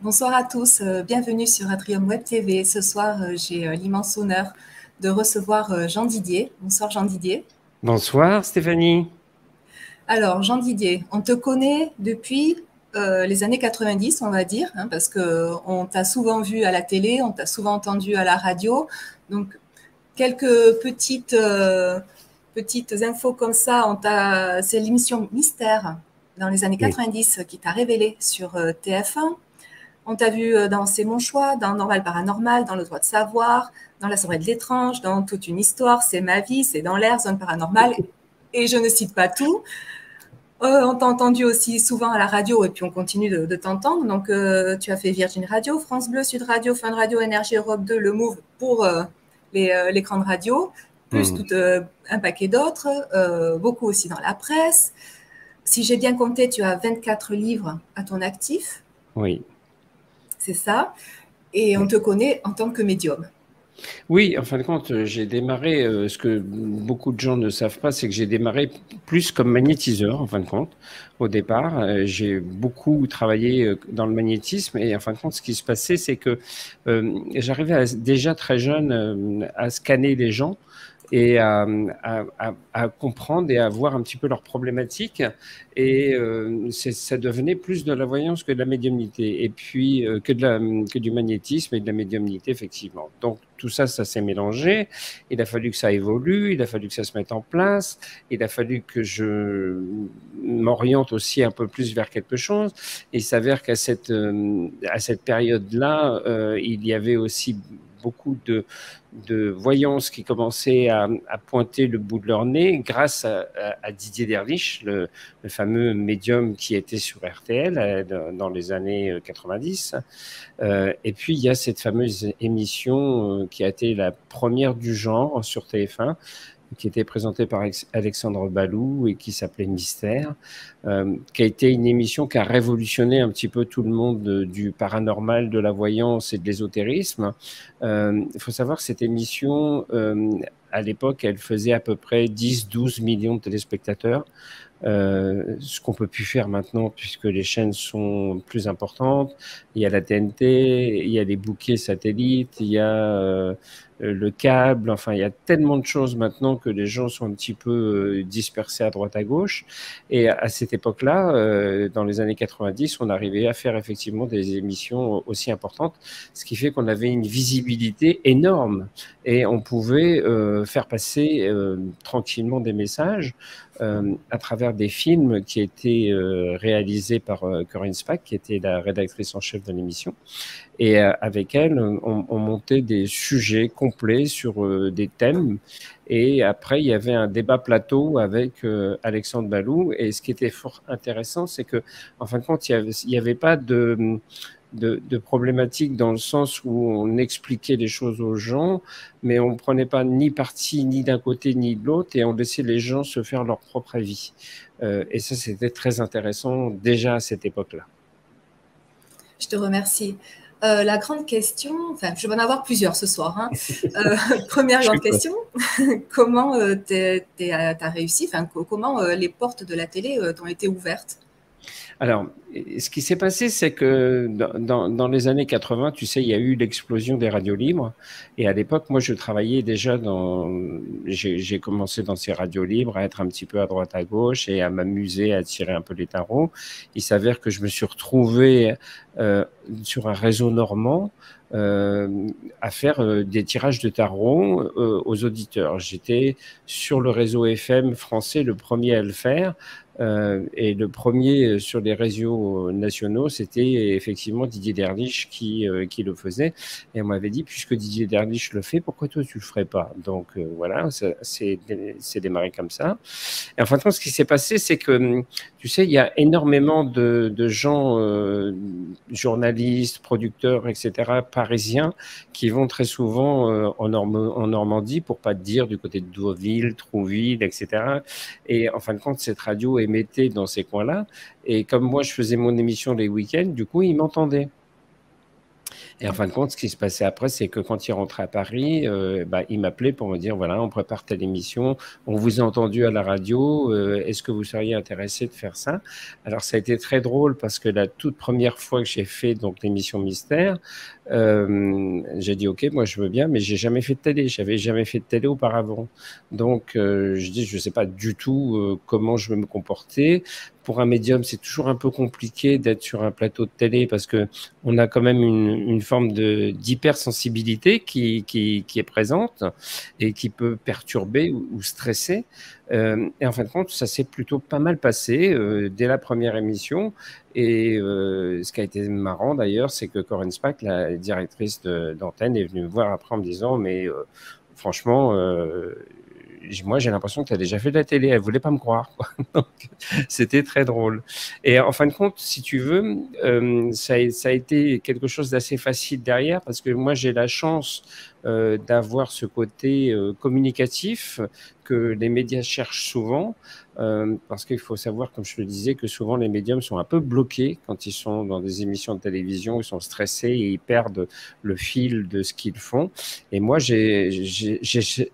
Bonsoir à tous, bienvenue sur Atrium Web TV. Ce soir, j'ai l'immense honneur de recevoir Jean Didier. Bonsoir Jean Didier. Bonsoir Stéphanie. Alors Jean Didier, on te connaît depuis les années 90, on va dire, hein, parce qu'on t'a souvent vu à la télé, on t'a souvent entendu à la radio. Donc quelques petites infos comme ça. C'est l'émission Mystère dans les années 90 qui t'a révélé sur TF1. On t'a vu dans C'est mon choix, dans Normal Paranormal, dans Le droit de savoir, dans La soirée de l'étrange, dans Toute une histoire, C'est ma vie, C'est dans l'air, Zone paranormale, et je ne cite pas tout. On t'a entendu aussi souvent à la radio, et puis on continue de t'entendre. Donc, tu as fait Virgin Radio, France Bleu, Sud Radio, Fun Radio, Énergie Europe 2, Le Move pour l'écran de radio, plus tout un paquet d'autres, beaucoup aussi dans la presse. Si j'ai bien compté, tu as 24 livres à ton actif. Oui. C'est ça. Et on te connaît en tant que médium. Oui, en fin de compte, j'ai démarré, ce que beaucoup de gens ne savent pas, c'est que j'ai démarré plus comme magnétiseur, en fin de compte, au départ. J'ai beaucoup travaillé dans le magnétisme et en fin de compte, ce qui se passait, c'est que j'arrivais déjà très jeune à scanner les gens et à comprendre et à voir un petit peu leurs problématiques. Et ça devenait plus de la voyance que de la médiumnité, et puis que du magnétisme et de la médiumnité, effectivement. Donc tout ça, ça s'est mélangé. Il a fallu que ça évolue, il a fallu que ça se mette en place, il a fallu que je m'oriente aussi un peu plus vers quelque chose. Et il s'avère qu'à cette période-là, il y avait aussi beaucoup de voyance qui commençaient à pointer le bout de leur nez grâce à Didier Derlich, le fameux médium qui était sur RTL dans les années 90. Et puis, il y a cette fameuse émission qui a été la première du genre sur TF1, qui était présentée par Alexandre Balou et qui s'appelait Mystère, qui a été une émission qui a révolutionné un petit peu tout le monde du paranormal, de la voyance et de l'ésotérisme. Il faut savoir que cette émission, à l'époque, elle faisait à peu près 10-12 millions de téléspectateurs. Ce qu'on peut plus faire maintenant puisque les chaînes sont plus importantes. Il y a la TNT, il y a les bouquets satellites, il y a le câble, enfin il y a tellement de choses maintenant que les gens sont un petit peu dispersés à droite à gauche. Et à cette époque-là, dans les années 90, on arrivait à faire effectivement des émissions aussi importantes, ce qui fait qu'on avait une visibilité énorme et on pouvait faire passer tranquillement des messages à travers des films qui étaient réalisés par Corinne Spack, qui était la rédactrice en chef de l'émission. Et avec elle, on montait des sujets complets sur des thèmes. Et après, il y avait un débat plateau avec Alexandre Balou. Et ce qui était fort intéressant, c'est que, en fin de compte, il n'y avait pas de problématiques dans le sens où on expliquait les choses aux gens, mais on ne prenait pas ni parti ni d'un côté ni de l'autre et on laissait les gens se faire leur propre avis. Et ça, c'était très intéressant déjà à cette époque-là. Je te remercie. La grande question, enfin, je vais en avoir plusieurs ce soir. Hein. Première grande question, comment tu as réussi, enfin, comment les portes de la télé t'ont été ouvertes? Alors, ce qui s'est passé, c'est que dans les années 80, tu sais, il y a eu l'explosion des radios libres. Et à l'époque, moi, je travaillais déjà j'ai commencé dans ces radios libres à être un petit peu à droite à gauche et à m'amuser, à tirer un peu les tarots. Il s'avère que je me suis retrouvé sur un réseau normand à faire des tirages de tarot aux auditeurs. J'étais sur le réseau FM français, le premier à le faire. Et le premier sur les réseaux nationaux, c'était effectivement Didier Derlich qui le faisait. Et on m'avait dit, puisque Didier Derlich le fait, pourquoi toi tu le ferais pas? Donc voilà, c'est démarré comme ça. Et en fin de compte, ce qui s'est passé, c'est que, tu sais, il y a énormément de gens, journalistes, producteurs, etc., parisiens, qui vont très souvent en Normandie, pour pas te dire du côté de Deauville, Trouville, etc. Et en fin de compte, cette radio émettait dans ces coins-là. Et comme moi, je faisais mon émission les week-ends, du coup, ils m'entendaient. Et en fin de compte, ce qui se passait après, c'est que quand il rentrait à Paris, il m'appelait pour me dire, voilà, on prépare telle émission, on vous a entendu à la radio, est-ce que vous seriez intéressé de faire ça? Alors, ça a été très drôle parce que la toute première fois que j'ai fait donc l'émission Mystère, j'ai dit, OK, moi je veux bien, mais j'ai jamais fait de télé, j'avais jamais fait de télé auparavant. Donc, je dis, je sais pas du tout comment je vais me comporter. Pour un médium, c'est toujours un peu compliqué d'être sur un plateau de télé parce que on a quand même une forme d'hypersensibilité qui est présente et qui peut perturber ou stresser. Et en fin de compte, ça s'est plutôt pas mal passé dès la première émission. Et ce qui a été marrant d'ailleurs, c'est que Corinne Spack, la directrice d'antenne, est venue me voir après en me disant, mais franchement, moi j'ai l'impression que tu as déjà fait de la télé. Elle voulait pas me croire, quoi. Donc, c'était très drôle. Et en fin de compte, si tu veux, ça a été quelque chose d'assez facile derrière parce que moi j'ai la chance d'avoir ce côté communicatif que les médias cherchent souvent, parce qu'il faut savoir, comme je le disais, que souvent les médiums sont un peu bloqués quand ils sont dans des émissions de télévision, ils sont stressés et ils perdent le fil de ce qu'ils font. Et moi, j'ai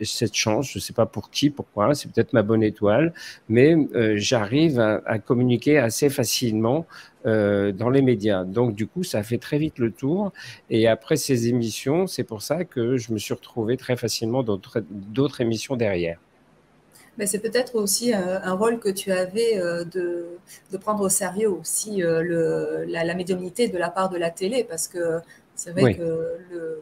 cette chance, je ne sais pas pour qui, pourquoi, c'est peut-être ma bonne étoile, mais j'arrive à communiquer assez facilement dans les médias. Donc, du coup, ça a fait très vite le tour. Et après ces émissions, c'est pour ça que je me suis retrouvé très facilement dans d'autres émissions derrière. Mais c'est peut-être aussi un rôle que tu avais de prendre au sérieux aussi la médiumnité de la part de la télé, parce que c'est vrai Oui, que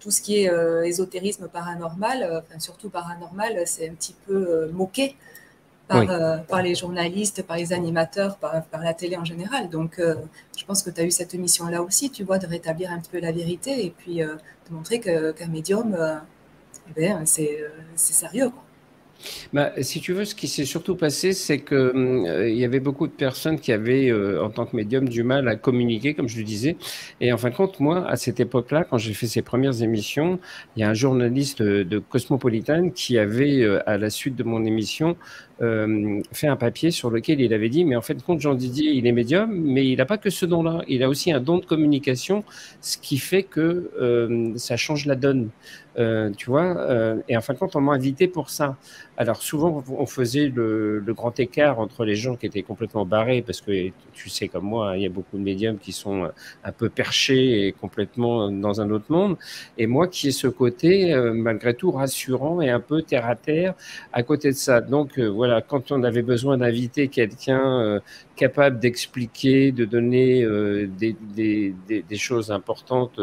tout ce qui est ésotérisme paranormal, enfin, surtout paranormal, c'est un petit peu moqué oui. par les journalistes, par les animateurs, par la télé en général. Donc, je pense que tu as eu cette mission-là aussi, tu vois, de rétablir un petit peu la vérité et puis de montrer qu'un médium, c'est sérieux, quoi. Bah, si tu veux, ce qui s'est surtout passé, c'est que il y avait beaucoup de personnes qui avaient, en tant que médium, du mal à communiquer, comme je le disais. Et en fin de compte, moi, à cette époque-là, quand j'ai fait ces premières émissions, il y a un journaliste de Cosmopolitan qui avait, à la suite de mon émission, fait un papier sur lequel il avait dit, mais en fait, compte Jean Didier, il est médium, mais il n'a pas que ce don-là. Il a aussi un don de communication, ce qui fait que ça change la donne. Tu vois, et en fin de compte, on m'a invité pour ça. Alors souvent, on faisait le grand écart entre les gens qui étaient complètement barrés, parce que tu sais comme moi, il y a beaucoup de médiums qui sont un peu perchés et complètement dans un autre monde, et moi qui ai ce côté, malgré tout, rassurant et un peu terre à terre à côté de ça. Donc voilà, quand on avait besoin d'inviter quelqu'un capable d'expliquer, de donner des choses importantes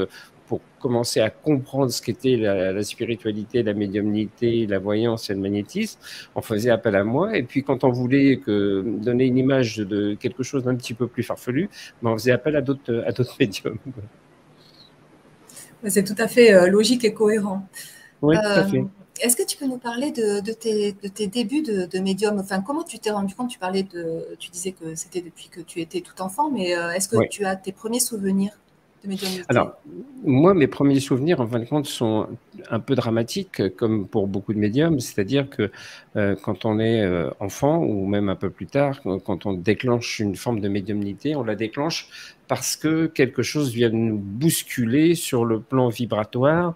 pour commencer à comprendre ce qu'était la spiritualité, la médiumnité, la voyance et le magnétisme, on faisait appel à moi. Et puis quand on voulait donner une image de quelque chose d'un petit peu plus farfelu, on faisait appel à d'autres médiums. C'est tout à fait logique et cohérent. Oui, tout à Euh, fait. Est-ce que tu peux nous parler de tes débuts de médium? Enfin, comment tu t'es rendu compte? Tu disais que c'était depuis que tu étais tout enfant, mais est-ce que Oui. tu as tes premiers souvenirs de médiumnité? Alors, moi, mes premiers souvenirs, en fin de compte, sont un peu dramatiques, comme pour beaucoup de médiums. C'est-à-dire que quand on est enfant, ou même un peu plus tard, quand on déclenche une forme de médiumnité, on la déclenche parce que quelque chose vient de nous bousculer sur le plan vibratoire,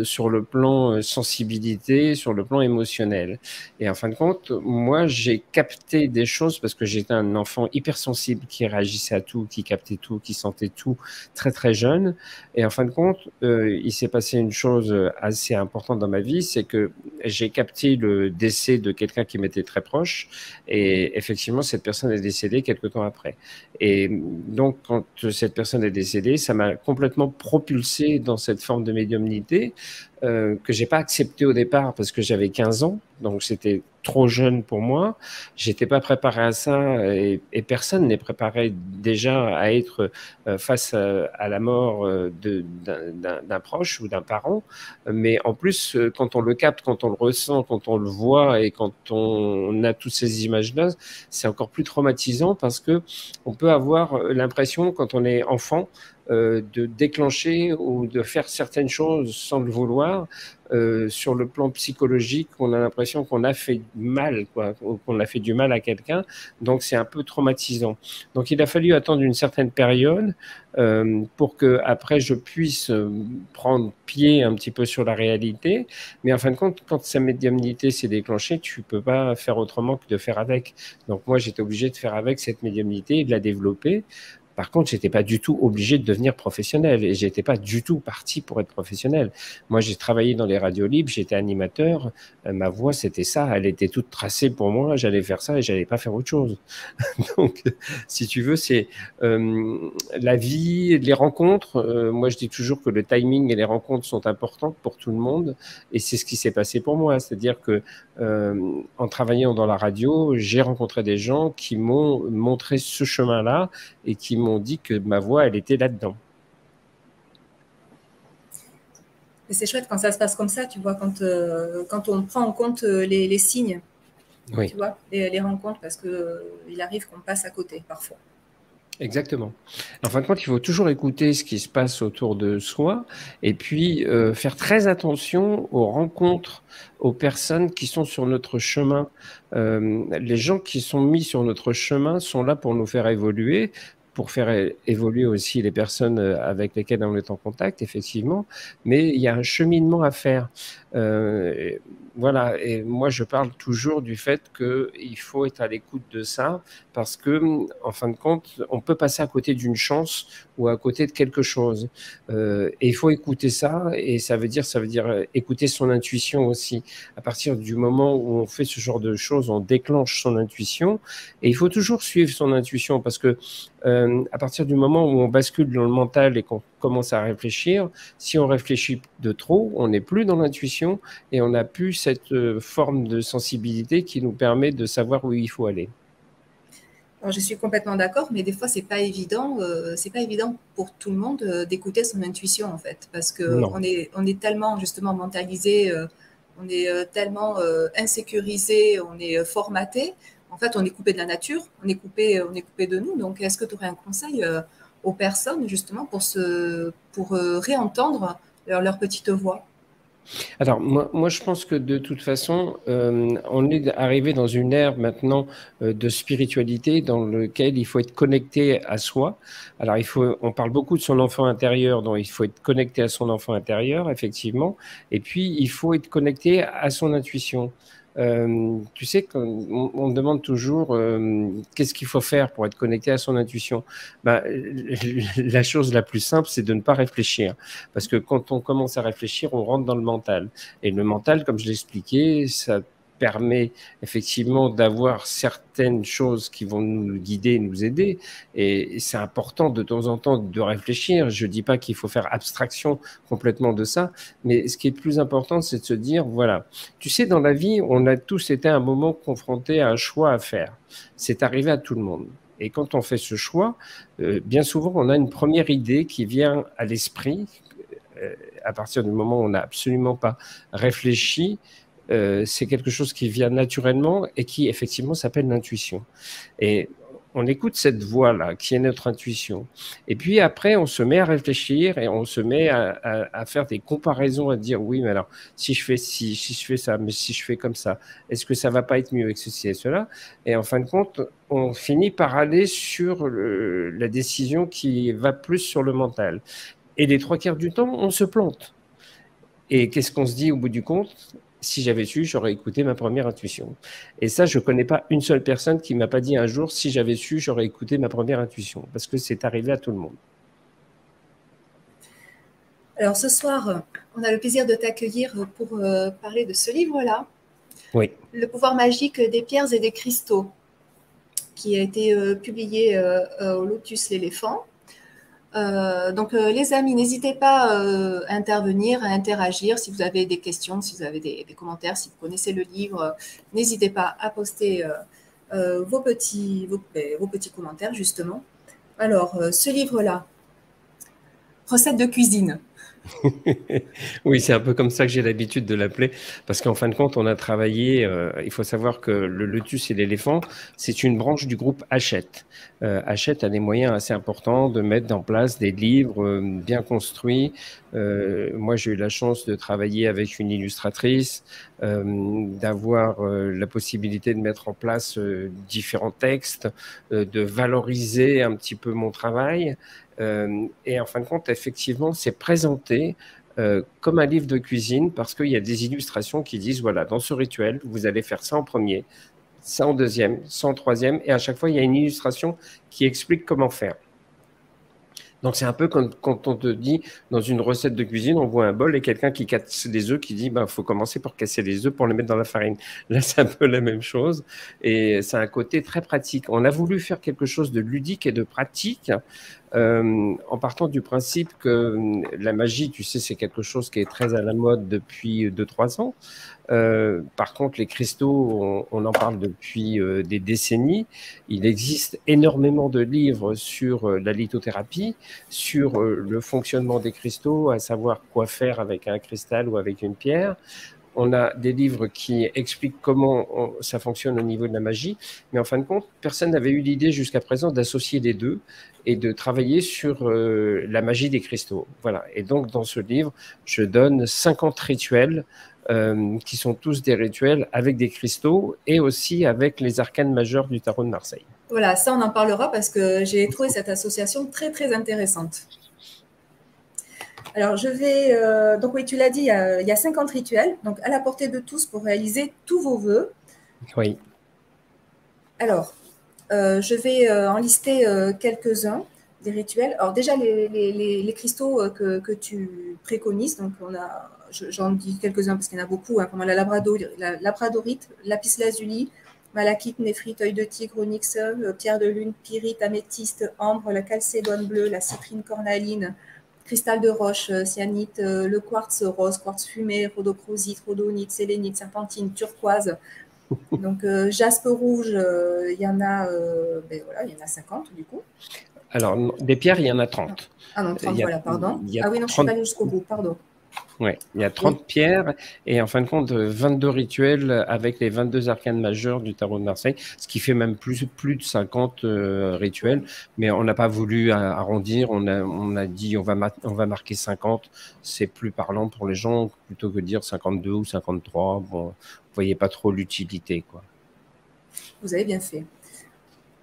sur le plan sensibilité, sur le plan émotionnel. Et en fin de compte, moi, j'ai capté des choses parce que j'étais un enfant hypersensible qui réagissait à tout, qui captait tout, qui sentait tout très très jeune. Et en fin de compte, il s'est passé une chose assez importante dans ma vie, c'est que j'ai capté le décès de quelqu'un qui m'était très proche. Et effectivement, cette personne est décédée quelque temps après. Et donc, quand cette personne est décédée, ça m'a complètement propulsé dans cette forme de médiumnité que j'ai pas accepté au départ parce que j'avais 15 ans, donc c'était trop jeune pour moi. J'étais pas préparé à ça et personne n'est préparé déjà à être face à la mort d'un proche ou d'un parent. Mais en plus, quand on le capte, quand on le ressent, quand on le voit et quand on a toutes ces images-là, c'est encore plus traumatisant parce que on peut avoir l'impression, quand on est enfant, de déclencher ou de faire certaines choses sans le vouloir, sur le plan psychologique, on a l'impression qu'on a fait mal, quoi, qu'on a fait du mal à quelqu'un. Donc, c'est un peu traumatisant. Donc, il a fallu attendre une certaine période pour que après je puisse prendre pied un petit peu sur la réalité. Mais en fin de compte, quand sa médiumnité s'est déclenchée, tu peux pas faire autrement que de faire avec. Donc moi, j'étais obligé de faire avec cette médiumnité et de la développer. Par contre, j'étais pas du tout obligé de devenir professionnel et j'étais pas du tout parti pour être professionnel. Moi, j'ai travaillé dans les radios libres, j'étais animateur. Ma voix, c'était ça, elle était toute tracée pour moi. J'allais faire ça et j'allais pas faire autre chose. Donc, si tu veux, c'est la vie, les rencontres. Moi, je dis toujours que le timing et les rencontres sont importantes pour tout le monde et c'est ce qui s'est passé pour moi. C'est-à-dire que en travaillant dans la radio, j'ai rencontré des gens qui m'ont montré ce chemin-là et qui m'ont dit que ma voix, elle était là-dedans. C'est chouette quand ça se passe comme ça, tu vois, quand on prend en compte les signes, oui. Tu vois, les rencontres, parce qu'il arrive qu'on passe à côté parfois. Exactement. En fin de compte, il faut toujours écouter ce qui se passe autour de soi et puis faire très attention aux rencontres, aux personnes qui sont sur notre chemin. Les gens qui sont mis sur notre chemin sont là pour nous faire évoluer, pour faire évoluer aussi les personnes avec lesquelles on est en contact, effectivement, mais il y a un cheminement à faire. Voilà, et moi je parle toujours du fait qu'il faut être à l'écoute de ça, parce que, en fin de compte, on peut passer à côté d'une chance ou à côté de quelque chose. Et il faut écouter ça, et ça veut dire écouter son intuition aussi. À partir du moment où on fait ce genre de choses, on déclenche son intuition, et il faut toujours suivre son intuition, parce que à partir du moment où on bascule dans le mental et qu'on commence à réfléchir, si on réfléchit de trop, on n'est plus dans l'intuition et on n'a plus cette forme de sensibilité qui nous permet de savoir où il faut aller. Alors, je suis complètement d'accord, mais des fois, c'est pas évident pour tout le monde d'écouter son intuition, en fait, parce qu'on est tellement, justement, mentalisé, on est tellement insécurisé, on est formaté. En fait, on est coupé de la nature, on est coupé de nous. Donc, est-ce que tu aurais un conseil aux personnes, justement, pour réentendre leur petite voix? Alors, moi, je pense que de toute façon, on est arrivé dans une ère maintenant de spiritualité dans laquelle il faut être connecté à soi. Alors, on parle beaucoup de son enfant intérieur, donc il faut être connecté à son enfant intérieur, effectivement. Et puis, il faut être connecté à son intuition. Tu sais, on demande toujours qu'est-ce qu'il faut faire pour être connecté à son intuition. Ben, la chose la plus simple, c'est de ne pas réfléchir. Parce que quand on commence à réfléchir, on rentre dans le mental. Et le mental, comme je l'expliquais, ça permet effectivement d'avoir certaines choses qui vont nous guider, nous aider. Et c'est important de temps en temps de réfléchir. Je ne dis pas qu'il faut faire abstraction complètement de ça, mais ce qui est le plus important, c'est de se dire, voilà, tu sais, dans la vie, on a tous été à un moment confrontés à un choix à faire. C'est arrivé à tout le monde. Et quand on fait ce choix, bien souvent, on a une première idée qui vient à l'esprit à partir du moment où on n'a absolument pas réfléchi. C'est quelque chose qui vient naturellement et qui, effectivement, s'appelle l'intuition. Et on écoute cette voix-là, qui est notre intuition. Et puis après, on se met à réfléchir et on se met à faire des comparaisons, à dire oui, mais alors, si je fais ci, si je fais ça, mais si je fais comme ça, est-ce que ça va pas être mieux avec ceci et cela? Et en fin de compte, on finit par aller sur la décision qui va plus sur le mental. Et les 3/4 du temps, on se plante. Et qu'est-ce qu'on se dit au bout du compte? Si j'avais su, j'aurais écouté ma première intuition. Et ça, je ne connais pas une seule personne qui ne m'a pas dit un jour, si j'avais su, j'aurais écouté ma première intuition. Parce que c'est arrivé à tout le monde. Alors ce soir, on a le plaisir de t'accueillir pour parler de ce livre-là. Oui. Le pouvoir magique des pierres et des cristaux, qui a été publié au Lotus l'éléphant. Donc, les amis, n'hésitez pas à intervenir, à interagir. Si vous avez des questions, si vous avez des commentaires, si vous connaissez le livre, n'hésitez pas à poster vos petits commentaires, justement. Alors, ce livre-là, recette de cuisine. Oui, c'est un peu comme ça que j'ai l'habitude de l'appeler, parce qu'en fin de compte, on a travaillé, il faut savoir que le lotus et l'éléphant, c'est une branche du groupe Hachette. Hachette a des moyens assez importants de mettre en place des livres bien construits. Moi, j'ai eu la chance de travailler avec une illustratrice, d'avoir la possibilité de mettre en place différents textes, de valoriser un petit peu mon travail. Et en fin de compte, effectivement, c'est présenté comme un livre de cuisine parce qu'il y a des illustrations qui disent, voilà, dans ce rituel, vous allez faire ça en premier, ça en deuxième, ça en troisième, et à chaque fois, il y a une illustration qui explique comment faire. Donc, c'est un peu comme quand on te dit, dans une recette de cuisine, on voit un bol et quelqu'un qui casse des œufs qui dit, ben, faut commencer par casser les œufs pour les mettre dans la farine. Là, c'est un peu la même chose. Et c'est un côté très pratique. On a voulu faire quelque chose de ludique et de pratique, en partant du principe que la magie, tu sais, c'est quelque chose qui est très à la mode depuis 2-3 ans. Par contre, les cristaux, on en parle depuis des décennies. Il existe énormément de livres sur la lithothérapie, sur le fonctionnement des cristaux, à savoir quoi faire avec un cristal ou avec une pierre. On a des livres qui expliquent comment ça fonctionne au niveau de la magie, mais en fin de compte, personne n'avait eu l'idée jusqu'à présent d'associer les deux et de travailler sur la magie des cristaux. Voilà. Et donc, dans ce livre, je donne 50 rituels qui sont tous des rituels avec des cristaux et aussi avec les arcanes majeurs du tarot de Marseille. Voilà, ça, on en parlera parce que j'ai trouvé cette association très, très intéressante. Alors, je vais. Donc, oui, tu l'as dit, il y a 50 rituels, donc à la portée de tous pour réaliser tous vos vœux. Oui. Alors, je vais en lister quelques-uns des rituels. Alors, déjà, les cristaux que tu préconises, donc j'en dis quelques-uns parce qu'il y en a beaucoup, hein, comme la labradorite, lapis lazuli, malachite, néphrite, œil de tigre, onyx, pierre de lune, pyrite, améthyste, ambre, la calcédone bleue, la citrine cornaline, cristal de roche, cyanite, le quartz rose, quartz fumé, rhodochrosite, rhodonite, sélénite, serpentine, turquoise. Donc, jaspe rouge, il y en a, voilà, il y en a 50 du coup. Alors, des pierres, il y en a 30. Ah non, 30, voilà, pardon. Il y a Ah oui, non, je ne suis 30... pas allée jusqu'au bout, pardon. Ouais, il y a 30 pierres et en fin de compte, 22 rituels avec les 22 arcanes majeures du tarot de Marseille, ce qui fait même plus de 50 rituels. Mais on n'a pas voulu arrondir, on a dit on va marquer 50. C'est plus parlant pour les gens plutôt que de dire 52 ou 53. Bon, vous voyez pas trop l'utilité, quoi. Vous avez bien fait.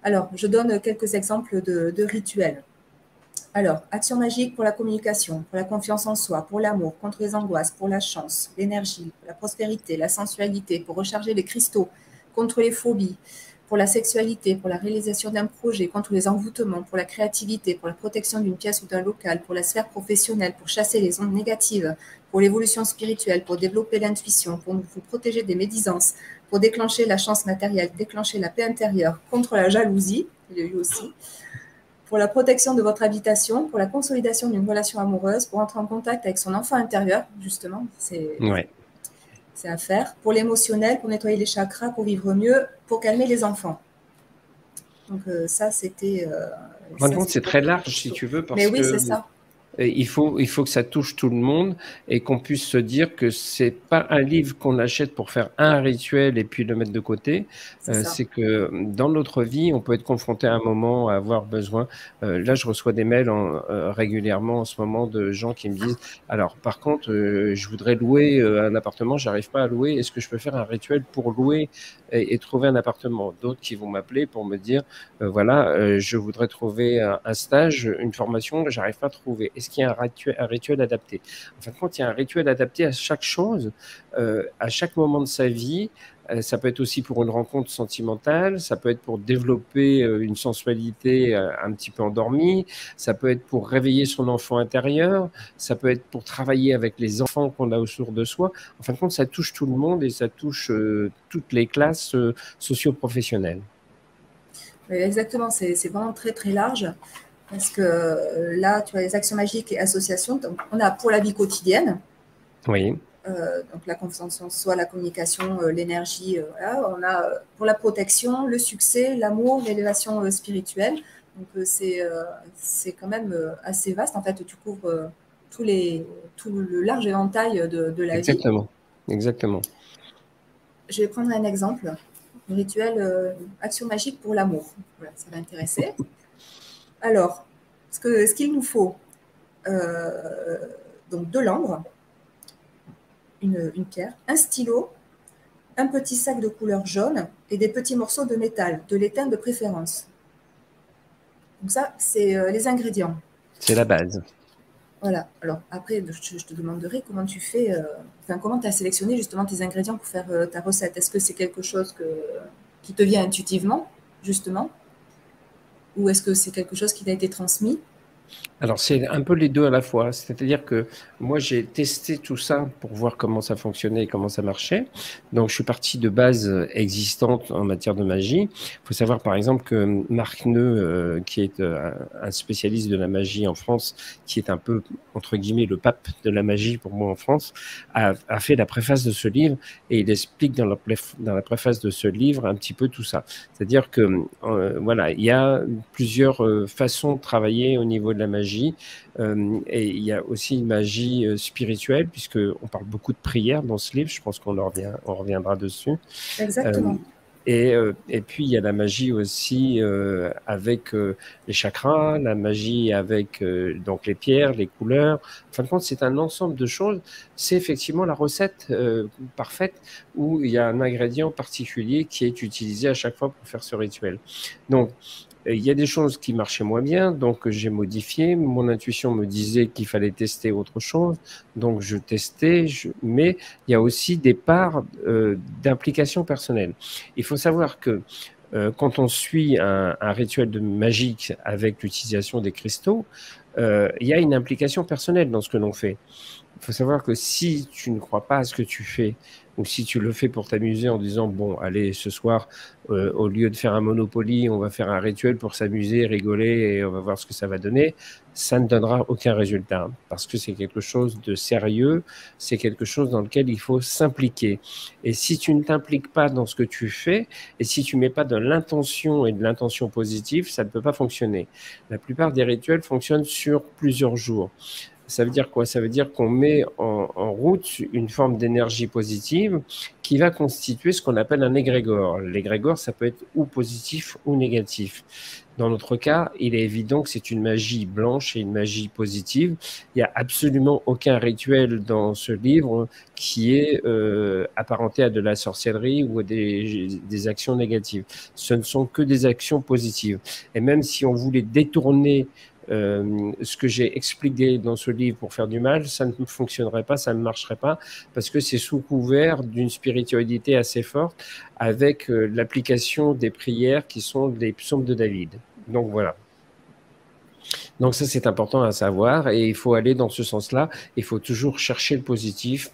Alors, je donne quelques exemples de rituels. Alors, action magique pour la communication, pour la confiance en soi, pour l'amour, contre les angoisses, pour la chance, l'énergie, la prospérité, la sensualité, pour recharger les cristaux, contre les phobies, pour la sexualité, pour la réalisation d'un projet, contre les envoûtements, pour la créativité, pour la protection d'une pièce ou d'un local, pour la sphère professionnelle, pour chasser les ondes négatives, pour l'évolution spirituelle, pour développer l'intuition, pour vous protéger des médisances, pour déclencher la chance matérielle, déclencher la paix intérieure, contre la jalousie, il y a eu aussi, pour la protection de votre habitation, pour la consolidation d'une relation amoureuse, pour entrer en contact avec son enfant intérieur, justement, c'est à faire, pour l'émotionnel, pour nettoyer les chakras, pour vivre mieux, pour calmer les enfants. Donc ça, c'était... En fin de compte, c'est très large, si tu veux, parce Mais oui, que c'est ça. il faut que ça touche tout le monde et qu'on puisse se dire que c'est pas un livre qu'on achète pour faire un rituel et puis le mettre de côté. C'est que dans notre vie, on peut être confronté à un moment à avoir besoin. Là, je reçois des mails régulièrement en ce moment de gens qui me disent alors, par contre, je voudrais louer un appartement, j'arrive pas à louer. Est-ce que je peux faire un rituel pour louer et trouver un appartement? D'autres qui vont m'appeler pour me dire voilà, je voudrais trouver un stage, une formation, j'arrive pas à trouver. Est-ce qu'il y a un rituel adapté? En fin de compte, il y a un rituel adapté à chaque chose, à chaque moment de sa vie. Ça peut être aussi pour une rencontre sentimentale, ça peut être pour développer une sensualité un petit peu endormie, ça peut être pour réveiller son enfant intérieur, ça peut être pour travailler avec les enfants qu'on a autour de soi. En fin de compte, ça touche tout le monde et ça touche toutes les classes socio-professionnelles. Exactement, c'est vraiment très très large. Parce que là, tu as les actions magiques et associations. Donc, on a pour la vie quotidienne. Oui. Donc, la confiance en soi, la communication, l'énergie. Voilà. On a pour la protection, le succès, l'amour, l'élévation spirituelle. Donc, c'est quand même assez vaste. En fait, tu couvres tout le large éventail de la vie. Exactement, exactement. Je vais prendre un exemple, le rituel action magique pour l'amour. Voilà, ça va intéresser. Alors, ce qu'il nous faut, donc de l'ambre, une pierre, un stylo, un petit sac de couleur jaune et des petits morceaux de métal, de l'étain de préférence. Donc ça, c'est les ingrédients. C'est la base. Voilà. Alors après, je te demanderai comment tu fais, comment tu as sélectionné justement tes ingrédients pour faire ta recette. Est-ce que c'est quelque chose qui te vient intuitivement, justement, ou est-ce que c'est quelque chose qui t'a été transmis? Alors, c'est un peu les deux à la fois. C'est-à-dire que moi, j'ai testé tout ça pour voir comment ça fonctionnait et comment ça marchait. Donc, je suis parti de bases existantes en matière de magie. Il faut savoir, par exemple, que Marc Neu, qui est un spécialiste de la magie en France, qui est un peu, entre guillemets, le pape de la magie pour moi en France, a fait la préface de ce livre et il explique dans la préface de ce livre un petit peu tout ça. C'est-à-dire que, voilà, il y a plusieurs façons de travailler au niveau de la magie. Et il y a aussi une magie spirituelle, puisqu'on parle beaucoup de prières dans ce livre. Je pense qu'on reviendra dessus. Exactement. Et puis, il y a la magie aussi avec les chakras, la magie avec donc les pierres, les couleurs. En fin de compte, c'est un ensemble de choses. C'est effectivement la recette parfaite où il y a un ingrédient particulier qui est utilisé à chaque fois pour faire ce rituel. Donc, il y a des choses qui marchaient moins bien, donc j'ai modifié. Mon intuition me disait qu'il fallait tester autre chose, donc je testais. Mais il y a aussi des parts d'implication personnelle. Il faut savoir que quand on suit un rituel de magique avec l'utilisation des cristaux, il y a une implication personnelle dans ce que l'on fait. Il faut savoir que si tu ne crois pas à ce que tu fais, ou si tu le fais pour t'amuser en disant, bon, allez, ce soir, au lieu de faire un Monopoly, on va faire un rituel pour s'amuser, rigoler, et on va voir ce que ça va donner, ça ne donnera aucun résultat, parce que c'est quelque chose de sérieux, c'est quelque chose dans lequel il faut s'impliquer. Et si tu ne t'impliques pas dans ce que tu fais, et si tu ne mets pas de l'intention et de l'intention positive, ça ne peut pas fonctionner. La plupart des rituels fonctionnent sur plusieurs jours. Ça veut dire quoi? Ça veut dire qu'on met en route une forme d'énergie positive qui va constituer ce qu'on appelle un égrégore. L'égrégore, ça peut être ou positif ou négatif. Dans notre cas, il est évident que c'est une magie blanche et une magie positive. Il n'y a absolument aucun rituel dans ce livre qui est apparenté à de la sorcellerie ou à des actions négatives. Ce ne sont que des actions positives. Et même si on voulait détourner ce que j'ai expliqué dans ce livre pour faire du mal, ça ne fonctionnerait pas, ça ne marcherait pas, parce que c'est sous couvert d'une spiritualité assez forte, avec l'application des prières qui sont des psaumes de David. Donc voilà. Donc ça, c'est important à savoir, et il faut aller dans ce sens-là. Il faut toujours chercher le positif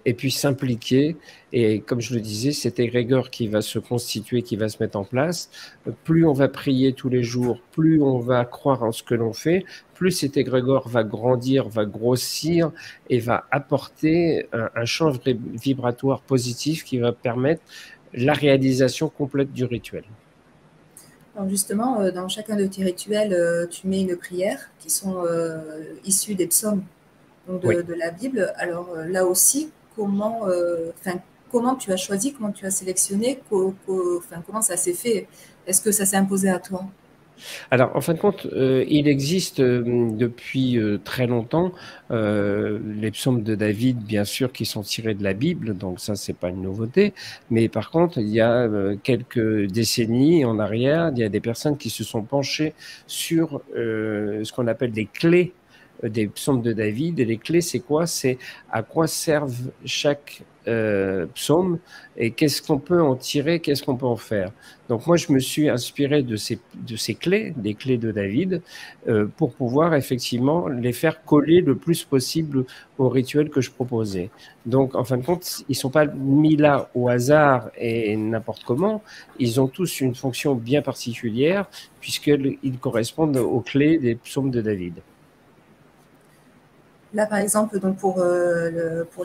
et puis s'impliquer. Et comme je le disais, cet égrégore qui va se constituer, qui va se mettre en place, plus on va prier tous les jours, plus on va croire en ce que l'on fait, plus cet égrégore va grandir, va grossir et va apporter un champ vibratoire positif qui va permettre la réalisation complète du rituel. Alors justement, dans chacun de tes rituels, tu mets une prière qui sont issues des psaumes donc Oui. de la Bible. Alors là aussi, comment tu as choisi, comment tu as sélectionné, comment ça s'est fait? Est-ce que ça s'est imposé à toi? Alors, en fin de compte, il existe depuis très longtemps les psaumes de David, bien sûr, qui sont tirés de la Bible, donc ça, c'est pas une nouveauté. Mais par contre, il y a quelques décennies en arrière, il y a des personnes qui se sont penchées sur ce qu'on appelle des clés des psaumes de David. Et les clés, c'est quoi? C'est à quoi servent chaque psaume et qu'est-ce qu'on peut en tirer, qu'est-ce qu'on peut en faire. Donc moi, je me suis inspiré de ces clés, des clés de David, pour pouvoir effectivement les faire coller le plus possible au rituel que je proposais. Donc en fin de compte, ils ne sont pas mis là au hasard et n'importe comment, ils ont tous une fonction bien particulière puisqu'ils correspondent aux clés des psaumes de David. Là, par exemple, donc pour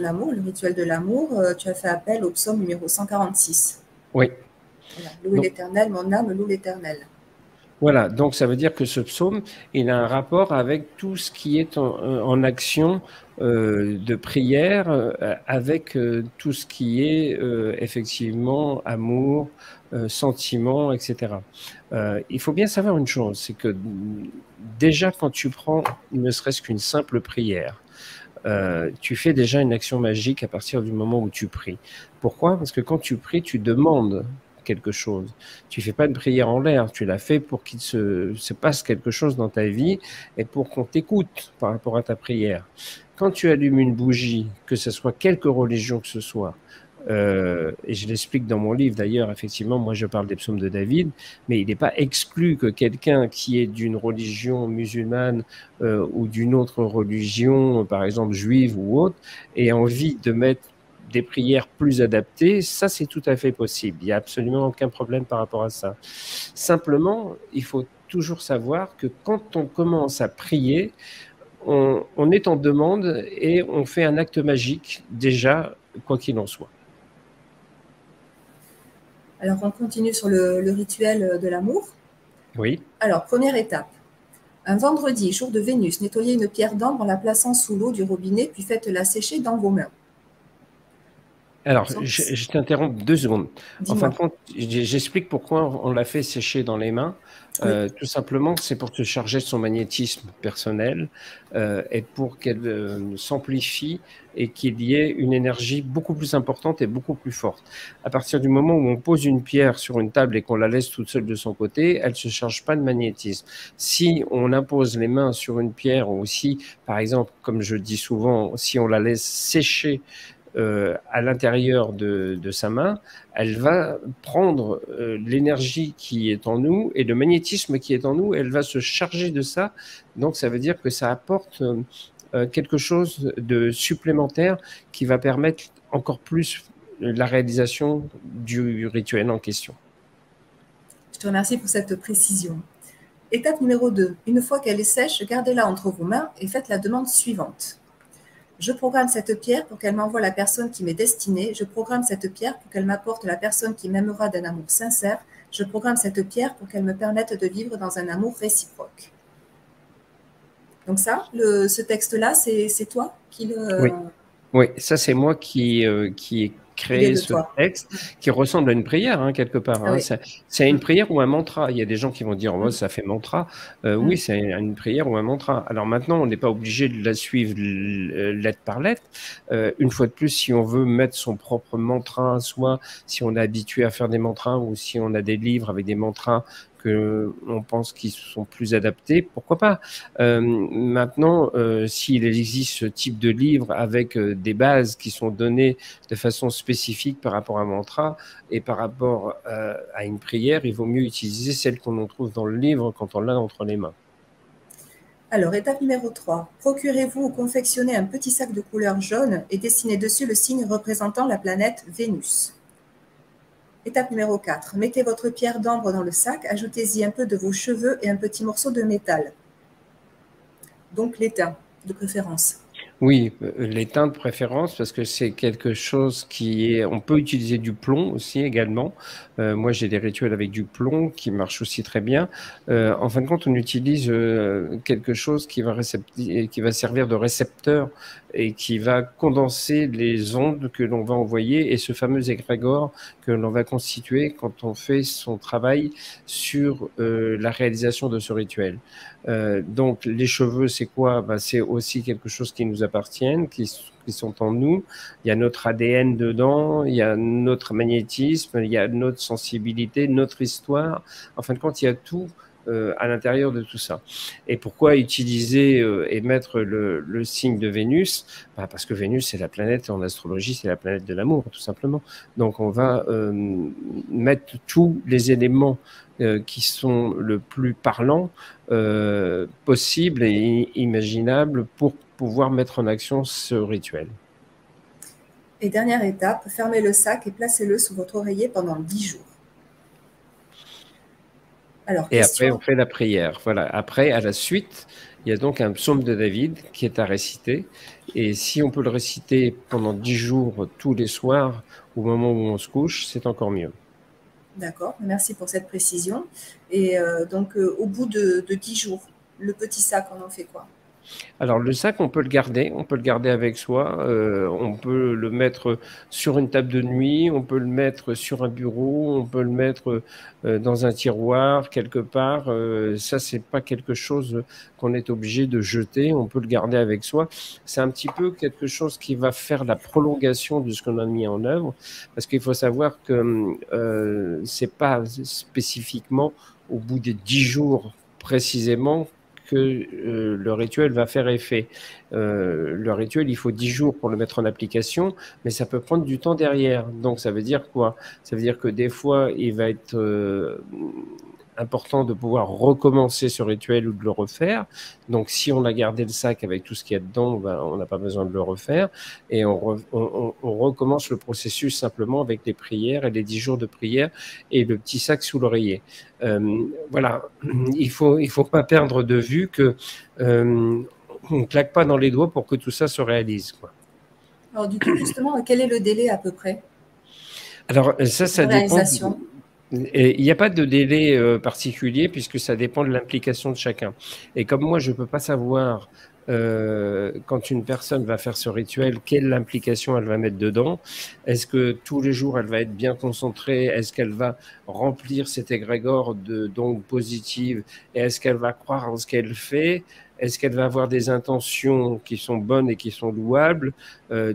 l'amour, le rituel de l'amour, tu as fait appel au psaume numéro 146. Oui. Voilà. Louez l'Éternel, mon âme loue l'Éternel. Voilà, donc ça veut dire que ce psaume, il a un rapport avec tout ce qui est en action de prière, avec tout ce qui est effectivement amour, sentiment, etc. Il faut bien savoir une chose, c'est que déjà quand tu prends ne serait-ce qu'une simple prière, tu fais déjà une action magique à partir du moment où tu pries. Pourquoi? Parce que quand tu pries, tu demandes quelque chose. Tu fais pas une prière en l'air, tu l'as fait pour qu'il se passe quelque chose dans ta vie et pour qu'on t'écoute par rapport à ta prière. Quand tu allumes une bougie, que ce soit quelque religion que ce soit, et je l'explique dans mon livre d'ailleurs, effectivement, moi je parle des psaumes de David, mais il n'est pas exclu que quelqu'un qui est d'une religion musulmane ou d'une autre religion, par exemple juive ou autre, ait envie de mettre des prières plus adaptées, ça c'est tout à fait possible. Il n'y a absolument aucun problème par rapport à ça. Simplement, il faut toujours savoir que quand on commence à prier, on est en demande et on fait un acte magique déjà, quoi qu'il en soit. Alors, on continue sur le rituel de l'amour. Oui. Alors, première étape. Un vendredi, jour de Vénus, nettoyez une pierre d'ambre en la plaçant sous l'eau du robinet, puis faites-la sécher dans vos mains. Alors, je t'interromps 2 secondes. En fin de Dis-moi. compte, j'explique pourquoi on l'a fait sécher dans les mains. Oui. Tout simplement, c'est pour se charger de son magnétisme personnel et pour qu'elle s'amplifie et qu'il y ait une énergie beaucoup plus importante et beaucoup plus forte. À partir du moment où on pose une pierre sur une table et qu'on la laisse toute seule de son côté, elle ne se charge pas de magnétisme. Si on impose les mains sur une pierre ou si, par exemple, comme je dis souvent, si on la laisse sécher à l'intérieur de sa main, elle va prendre l'énergie qui est en nous et le magnétisme qui est en nous, elle va se charger de ça. Donc ça veut dire que ça apporte quelque chose de supplémentaire qui va permettre encore plus la réalisation du rituel en question. Je te remercie pour cette précision. Étape numéro 2. Une fois qu'elle est sèche, gardez-la entre vos mains et faites la demande suivante. Je programme cette pierre pour qu'elle m'envoie la personne qui m'est destinée. Je programme cette pierre pour qu'elle m'apporte la personne qui m'aimera d'un amour sincère. Je programme cette pierre pour qu'elle me permette de vivre dans un amour réciproque. Donc ça, ce texte-là, c'est toi qui le... Oui. Oui, ça c'est moi qui ai créé ce toi. texte qui ressemble à une prière, hein, quelque part. Ah Hein. oui. C'est une prière ou un mantra. Il y a des gens qui vont dire, oh, ça fait mantra. Oui, c'est une prière ou un mantra. Alors maintenant, on n'est pas obligé de la suivre lettre par lettre. Une fois de plus, si on veut mettre son propre mantra, soit si on est habitué à faire des mantras ou si on a des livres avec des mantras on pense qu'ils sont plus adaptés, pourquoi pas. Maintenant, s'il existe ce type de livre avec des bases qui sont données de façon spécifique par rapport à un mantra et par rapport à une prière, il vaut mieux utiliser celle qu'on trouve dans le livre quand on l'a entre les mains. Alors, étape numéro 3. Procurez-vous ou confectionnez un petit sac de couleur jaune et dessinez dessus le signe représentant la planète Vénus. Étape numéro 4. Mettez votre pierre d'ambre dans le sac, ajoutez-y un peu de vos cheveux et un petit morceau de métal. Donc l'étain, de préférence. Oui, l'étain de préférence parce que c'est quelque chose qui est... On peut utiliser du plomb aussi également. Moi, j'ai des rituels avec du plomb qui marchent aussi très bien. En fin de compte, on utilise quelque chose qui va servir de récepteur et qui va condenser les ondes que l'on va envoyer et ce fameux égrégore que l'on va constituer quand on fait son travail sur la réalisation de ce rituel. Donc, les cheveux, c'est quoi? C'est aussi quelque chose qui nous appartient, qui sont en nous. Il y a notre ADN dedans, il y a notre magnétisme, il y a notre sensibilité, notre histoire. En fin de compte, il y a tout à l'intérieur de tout ça. Et pourquoi utiliser et mettre le signe de Vénus? Parce que Vénus, c'est la planète, en astrologie, c'est la planète de l'amour, tout simplement. Donc, on va mettre tous les éléments qui sont le plus parlants possible et imaginable pour pouvoir mettre en action ce rituel. Et dernière étape, fermez le sac et placez-le sous votre oreiller pendant 10 jours. Alors, et après, on fait la prière. Voilà. Après, à la suite, il y a donc un psaume de David qui est à réciter. Et si on peut le réciter pendant 10 jours tous les soirs, au moment où on se couche, c'est encore mieux. D'accord, merci pour cette précision. Et donc, au bout de 10 jours, le petit sac, on en fait quoi? Alors le sac, on peut le garder avec soi, on peut le mettre sur une table de nuit, on peut le mettre sur un bureau, on peut le mettre dans un tiroir quelque part. Ça, c'est pas quelque chose qu'on est obligé de jeter, on peut le garder avec soi. C'est un petit peu quelque chose qui va faire la prolongation de ce qu'on a mis en œuvre, parce qu'il faut savoir que c'est pas spécifiquement au bout des 10 jours précisément que le rituel va faire effet. Le rituel, il faut 10 jours pour le mettre en application, mais ça peut prendre du temps derrière. Donc, ça veut dire quoi? Ça veut dire que des fois, il va être important de pouvoir recommencer ce rituel ou de le refaire. Donc, si on a gardé le sac avec tout ce qu'il y a dedans, ben, on n'a pas besoin de le refaire. Et on recommence le processus simplement avec les prières et les 10 jours de prière et le petit sac sous l'oreiller. Voilà, il faut pas perdre de vue que on claque pas dans les doigts pour que tout ça se réalise, quoi. Alors, du coup, justement, quel est le délai à peu près Alors, ça de dépend. réalisation? Il n'y a pas de délai particulier puisque ça dépend de l'implication de chacun. Et comme moi, je ne peux pas savoir quand une personne va faire ce rituel, quelle implication elle va mettre dedans. Est-ce que tous les jours, elle va être bien concentrée? Est-ce qu'elle va remplir cet égrégore d'ondes positives? Et est-ce qu'elle va croire en ce qu'elle fait? Est-ce qu'elle va avoir des intentions qui sont bonnes et qui sont louables?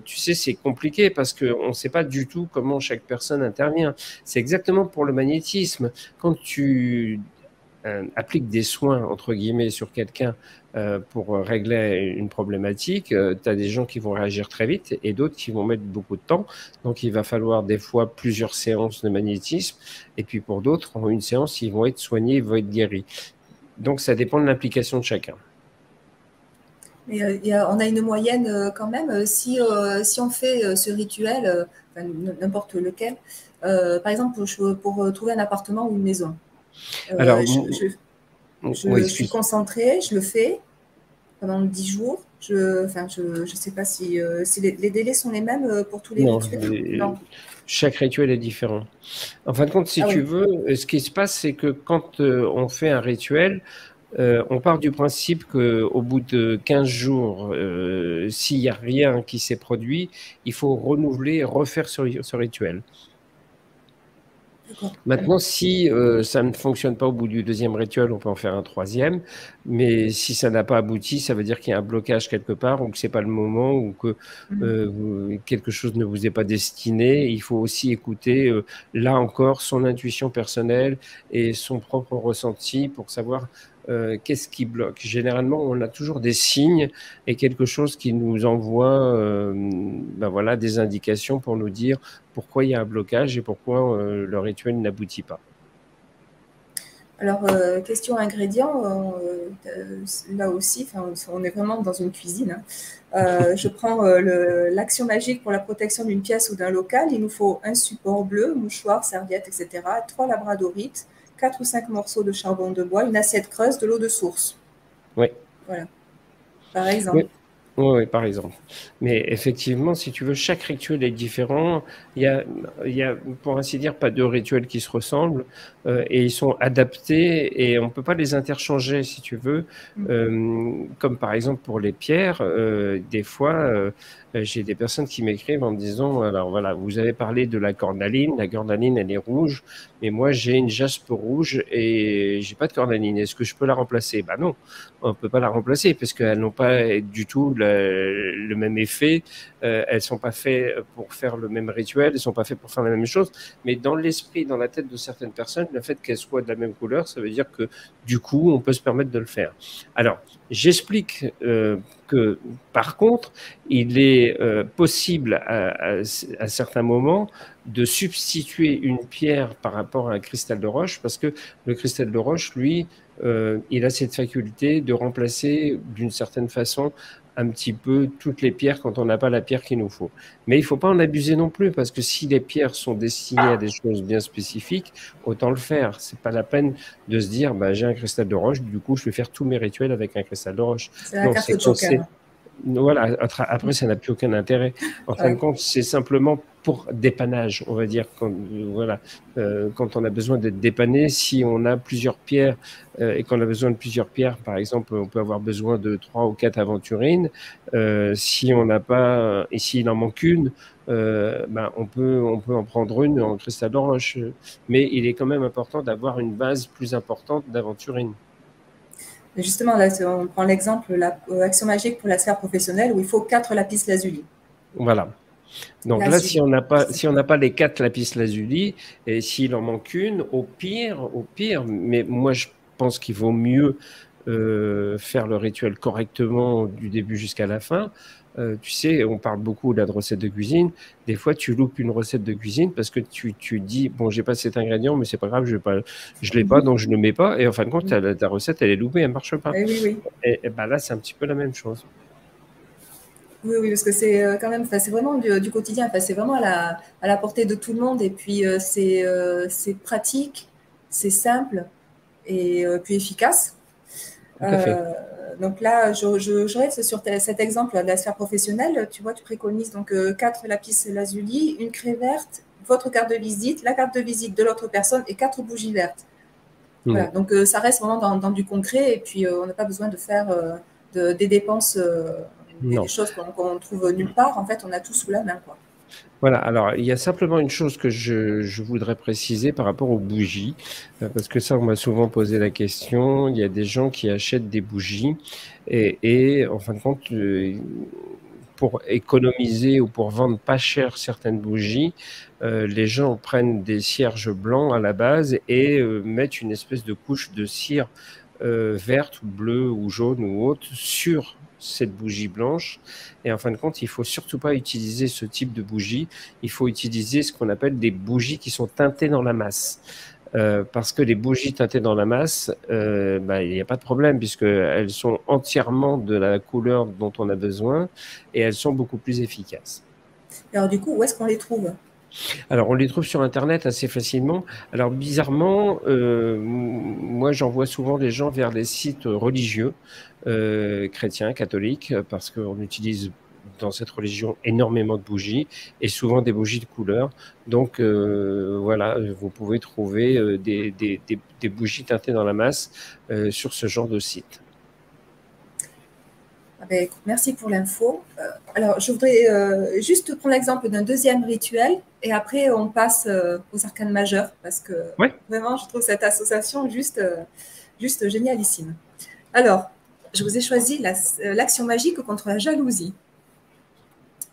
Tu sais, c'est compliqué parce qu'on ne sait pas du tout comment chaque personne intervient. C'est exactement pour le magnétisme. Quand tu appliques des soins, entre guillemets, sur quelqu'un pour régler une problématique, tu as des gens qui vont réagir très vite et d'autres qui vont mettre beaucoup de temps. Donc, il va falloir des fois plusieurs séances de magnétisme. Et puis, pour d'autres, en une séance, ils vont être soignés, ils vont être guéris. Donc, ça dépend de l'implication de chacun. Mais on a une moyenne quand même. Si on fait ce rituel, enfin, n'importe lequel, par exemple, pour trouver un appartement ou une maison, Alors, oui, je suis concentrée, je le fais pendant 10 jours. Enfin, je sais pas si les délais sont les mêmes pour tous les non, rituels. Non. chaque rituel est différent. En fin de compte, si Ah tu oui. veux, ce qui se passe, c'est que quand on fait un rituel, on part du principe qu'au bout de 15 jours, s'il n'y a rien qui s'est produit, il faut renouveler, refaire ce rituel. Maintenant, si ça ne fonctionne pas au bout du deuxième rituel, on peut en faire un troisième. Mais si ça n'a pas abouti, ça veut dire qu'il y a un blocage quelque part, ou que c'est pas le moment, ou que quelque chose ne vous est pas destiné. Il faut aussi écouter, là encore, son intuition personnelle et son propre ressenti pour savoir qu'est-ce qui bloque. Généralement, on a toujours des signes et quelque chose qui nous envoie ben voilà, des indications pour nous dire pourquoi il y a un blocage et pourquoi le rituel n'aboutit pas. Alors, question ingrédients, là aussi, on est vraiment dans une cuisine. Je prends l'action magique pour la protection d'une pièce ou d'un local. Il nous faut un support bleu, mouchoir, serviette, etc. 3 labradorites, 4 ou 5 morceaux de charbon de bois, une assiette creuse, de l'eau de source. Oui. Voilà, par exemple. Oui. Oui, par exemple. Mais effectivement, si tu veux, chaque rituel est différent. Il y a, pour ainsi dire, pas deux rituels qui se ressemblent et ils sont adaptés et on ne peut pas les interchanger, si tu veux. Comme par exemple pour les pierres, des fois, j'ai des personnes qui m'écrivent en me disant, alors voilà, vous avez parlé de la cornaline elle est rouge, mais moi j'ai une jaspe rouge et j'ai pas de cornaline. Est-ce que je peux la remplacer? Ben non, on peut pas la remplacer parce qu'elles n'ont pas du tout le même effet. Elles sont pas faites pour faire le même rituel, elles sont pas faites pour faire la même chose. Mais dans l'esprit, dans la tête de certaines personnes, le fait qu'elles soient de la même couleur, ça veut dire que du coup, on peut se permettre de le faire. Alors, j'explique que par contre, il est possible à certains moments de substituer une pierre par rapport à un cristal de roche, parce que le cristal de roche, lui, il a cette faculté de remplacer d'une certaine façon un petit peu toutes les pierres quand on n'a pas la pierre qu'il nous faut. Mais il ne faut pas en abuser non plus, parce que si les pierres sont destinées à des choses bien spécifiques, autant le faire. Ce n'est pas la peine de se dire, bah, j'ai un cristal de roche, du coup, je vais faire tous mes rituels avec un cristal de roche. C'est la carte Joker. Voilà, après, ça n'a plus aucun intérêt. En fin de compte, c'est simplement pour dépannage, on va dire, voilà, quand on a besoin d'être dépanné, si on a plusieurs pierres et qu'on a besoin de plusieurs pierres, par exemple, on peut avoir besoin de 3 ou 4 aventurines. Si on n'a pas, et s'il en manque une, ben on peut en prendre une en cristal de roche. Mais il est quand même important d'avoir une base plus importante d'aventurines. Et justement, là, on prend l'exemple, l'action magique pour la sphère professionnelle, où il faut 4 lapis lazuli. Voilà. Donc là, si on n'a pas les 4 lapis lazuli, et s'il en manque une, au pire, mais moi je pense qu'il vaut mieux faire le rituel correctement du début jusqu'à la fin. Tu sais, on parle beaucoup de recette de cuisine. Des fois, tu loupes une recette de cuisine parce que tu dis, bon, j'ai pas cet ingrédient, mais c'est pas grave, je l'ai pas, donc je ne le mets pas. Et en fin de compte, ta recette, elle est loupée, elle marche pas. Oui. Et ben là, c'est un petit peu la même chose. Oui, parce que c'est quand même, c'est vraiment du quotidien. C'est vraiment à la portée de tout le monde. Et puis, c'est pratique, c'est simple et puis efficace. Tout à fait. Donc là, je reste sur cet exemple de la sphère professionnelle. Tu vois, tu préconises donc 4 lapis lazuli, une craie verte, votre carte de visite, la carte de visite de l'autre personne et 4 bougies vertes. Voilà, donc ça reste vraiment dans du concret et puis on n'a pas besoin de faire des dépenses, des choses qu'on trouve nulle part. En fait, on a tout sous la main, quoi. Voilà, alors il y a simplement une chose que je voudrais préciser par rapport aux bougies, parce que ça, on m'a souvent posé la question. Il y a des gens qui achètent des bougies et en fin de compte, pour économiser ou pour vendre pas cher certaines bougies, les gens prennent des cierges blancs à la base et mettent une espèce de couche de cire verte ou bleue ou jaune ou autre sur cette bougie blanche. Et en fin de compte, il faut surtout pas utiliser ce type de bougie. Il faut utiliser ce qu'on appelle des bougies qui sont teintées dans la masse. Parce que les bougies teintées dans la masse, il n'y a pas de problème puisqu'elles sont entièrement de la couleur dont on a besoin et elles sont beaucoup plus efficaces. Alors du coup, où est-ce qu'on les trouve ? Alors, on les trouve sur Internet assez facilement. Alors, bizarrement, moi, j'envoie souvent les gens vers les sites religieux, chrétiens, catholiques, parce qu'on utilise dans cette religion énormément de bougies et souvent des bougies de couleur. Donc, voilà, vous pouvez trouver des bougies teintées dans la masse sur ce genre de site. Merci pour l'info. Alors, je voudrais juste prendre l'exemple d'un deuxième rituel et après, on passe aux arcanes majeures parce que vraiment, je trouve cette association juste génialissime. Alors, je vous ai choisi l'action magique contre la jalousie.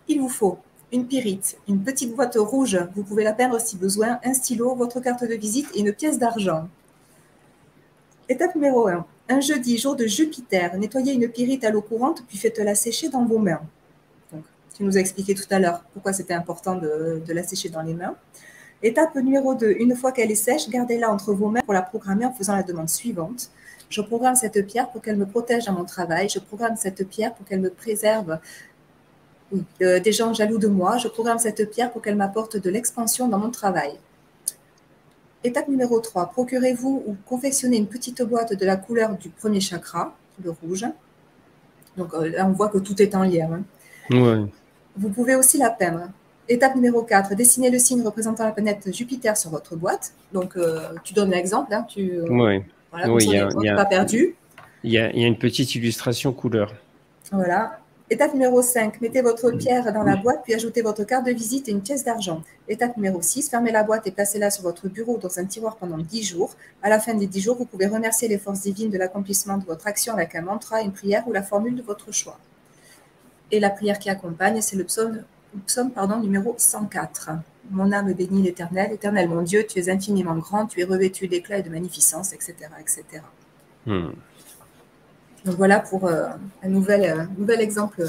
Il vous faut une pyrite, une petite boîte rouge, vous pouvez la peindre si besoin, un stylo, votre carte de visite et une pièce d'argent. Étape numéro 1. Un jeudi, jour de Jupiter, nettoyez une pyrite à l'eau courante, puis faites-la sécher dans vos mains. Donc, tu nous as expliqué tout à l'heure pourquoi c'était important de la sécher dans les mains. Étape numéro 2. Une fois qu'elle est sèche, gardez-la entre vos mains pour la programmer en faisant la demande suivante. Je programme cette pierre pour qu'elle me protège dans mon travail. Je programme cette pierre pour qu'elle me préserve des gens jaloux de moi. Je programme cette pierre pour qu'elle m'apporte de l'expansion dans mon travail. Étape numéro 3, procurez-vous ou confectionnez une petite boîte de la couleur du premier chakra, le rouge. Donc là, on voit que tout est en lien. Hein. Ouais. Vous pouvez aussi la peindre. Étape numéro 4, dessinez le signe représentant la planète Jupiter sur votre boîte. Donc, tu donnes l'exemple. Hein, voilà, oui, on n'est pas perdu. Il y a une petite illustration couleur. Voilà. Étape numéro 5, mettez votre pierre dans la boîte, puis ajoutez votre carte de visite et une pièce d'argent. Étape numéro 6, fermez la boîte et placez-la sur votre bureau dans un tiroir pendant 10 jours. À la fin des 10 jours, vous pouvez remercier les forces divines de l'accomplissement de votre action avec un mantra, une prière ou la formule de votre choix. Et la prière qui accompagne, c'est le psaume numéro 104. Mon âme bénit l'Éternel. Éternel, mon Dieu, tu es infiniment grand, tu es revêtu d'éclat et de magnificence, etc. etc. Donc voilà pour un nouvel exemple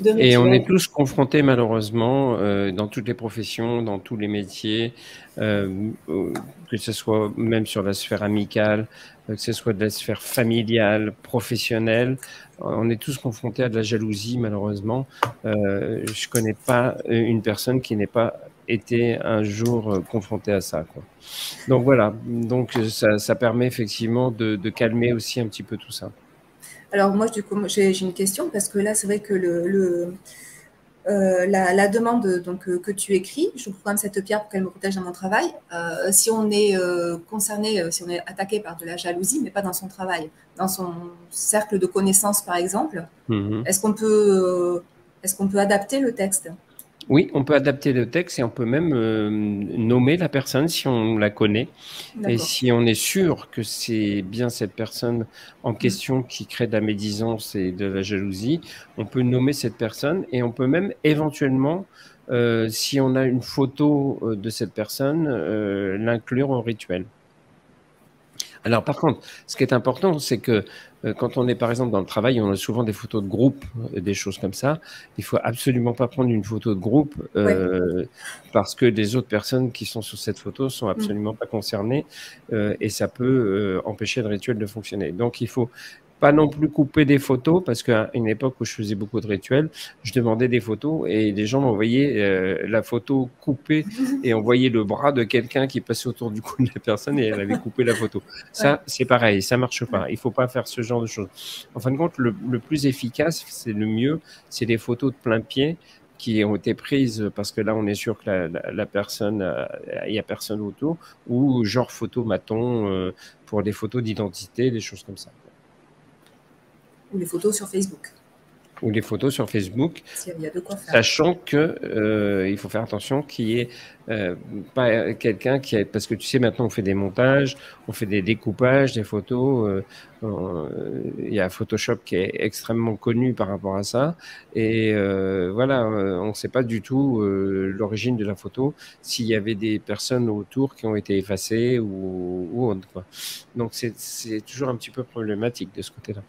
de rituel. Et on est tous confrontés malheureusement dans toutes les professions, dans tous les métiers, que ce soit même sur la sphère amicale, que ce soit de la sphère familiale, professionnelle. On est tous confrontés à de la jalousie malheureusement. Je connais pas une personne qui n'ait pas été un jour confrontée à ça, quoi. Donc voilà, donc ça permet effectivement de calmer aussi un petit peu tout ça. Alors moi, du coup, j'ai une question parce que là, c'est vrai que la demande donc, que tu écris, je programme cette pierre pour qu'elle me protège dans mon travail. Si on est concerné, si on est attaqué par de la jalousie, mais pas dans son travail, dans son cercle de connaissances par exemple, est-ce qu'on peut adapter le texte? Oui, on peut adapter le texte et on peut même nommer la personne si on la connaît. Et si on est sûr que c'est bien cette personne en question qui crée de la médisance et de la jalousie, on peut nommer cette personne et on peut même éventuellement, si on a une photo de cette personne, l'inclure au rituel. Alors par contre, ce qui est important, c'est que quand on est par exemple dans le travail, on a souvent des photos de groupe, des choses comme ça. Il faut absolument pas prendre une photo de groupe parce que les autres personnes qui sont sur cette photo sont absolument pas concernées et ça peut empêcher le rituel de fonctionner. Donc il faut pas non plus couper des photos parce qu'à une époque où je faisais beaucoup de rituels, je demandais des photos et les gens m'envoyaient la photo coupée et on voyait le bras de quelqu'un qui passait autour du cou de la personne et elle avait coupé la photo. Ça, c'est pareil, ça marche pas. Il faut pas faire ce genre de choses. En fin de compte, le plus efficace, c'est le mieux, c'est les photos de plein pied qui ont été prises parce que là, on est sûr que la personne, il y a personne autour, ou genre photo maton pour des photos d'identité, des choses comme ça. Ou les photos sur Facebook. Ou les photos sur Facebook, il y a de quoi faire. Sachant que il faut faire attention qu'il y ait pas quelqu'un qui parce que tu sais maintenant on fait des montages, on fait des découpages, des photos. Il y a Photoshop qui est extrêmement connu par rapport à ça et voilà, on ne sait pas du tout l'origine de la photo, s'il y avait des personnes autour qui ont été effacées ou autre, quoi. Donc c'est toujours un petit peu problématique de ce côté-là.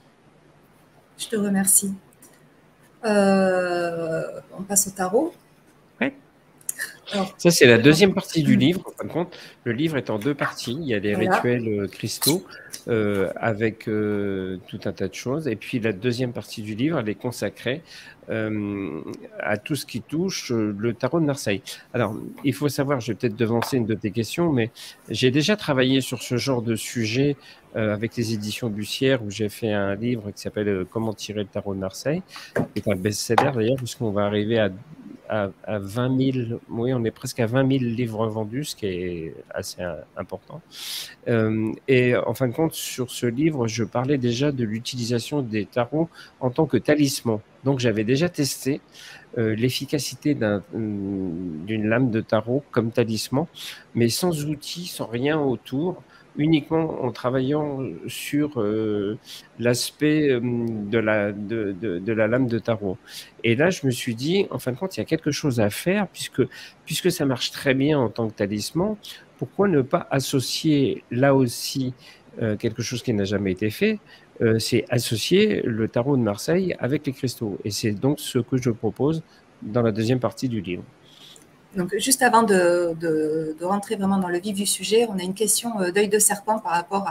Je te remercie. On passe au tarot. Ouais. Alors, ça, c'est la deuxième partie du livre. En fin de compte, le livre est en deux parties. Il y a des rituels cristaux avec tout un tas de choses. Et puis, la deuxième partie du livre, elle est consacrée à tout ce qui touche le tarot de Marseille. Alors, il faut savoir, je vais peut-être devancer une de tes questions, mais j'ai déjà travaillé sur ce genre de sujet avec les éditions Bussière, où j'ai fait un livre qui s'appelle « Comment tirer le tarot de Marseille », qui est un best-seller d'ailleurs, puisqu'on va arriver à 20 000, oui, on est presque à 20 000 livres vendus, ce qui est assez important. Et en fin de compte, sur ce livre, je parlais déjà de l'utilisation des tarots en tant que talisman. Donc, j'avais déjà testé l'efficacité d'une lame de tarot comme talisman, mais sans outils, sans rien autour, uniquement en travaillant sur l'aspect de la lame de tarot. Et là, je me suis dit, en fin de compte, il y a quelque chose à faire, puisque ça marche très bien en tant que talisman, pourquoi ne pas associer là aussi quelque chose qui n'a jamais été fait, c'est associer le tarot de Marseille avec les cristaux. Et c'est donc ce que je propose dans la deuxième partie du livre. Donc, juste avant de rentrer vraiment dans le vif du sujet, on a une question d'œil de serpent par rapport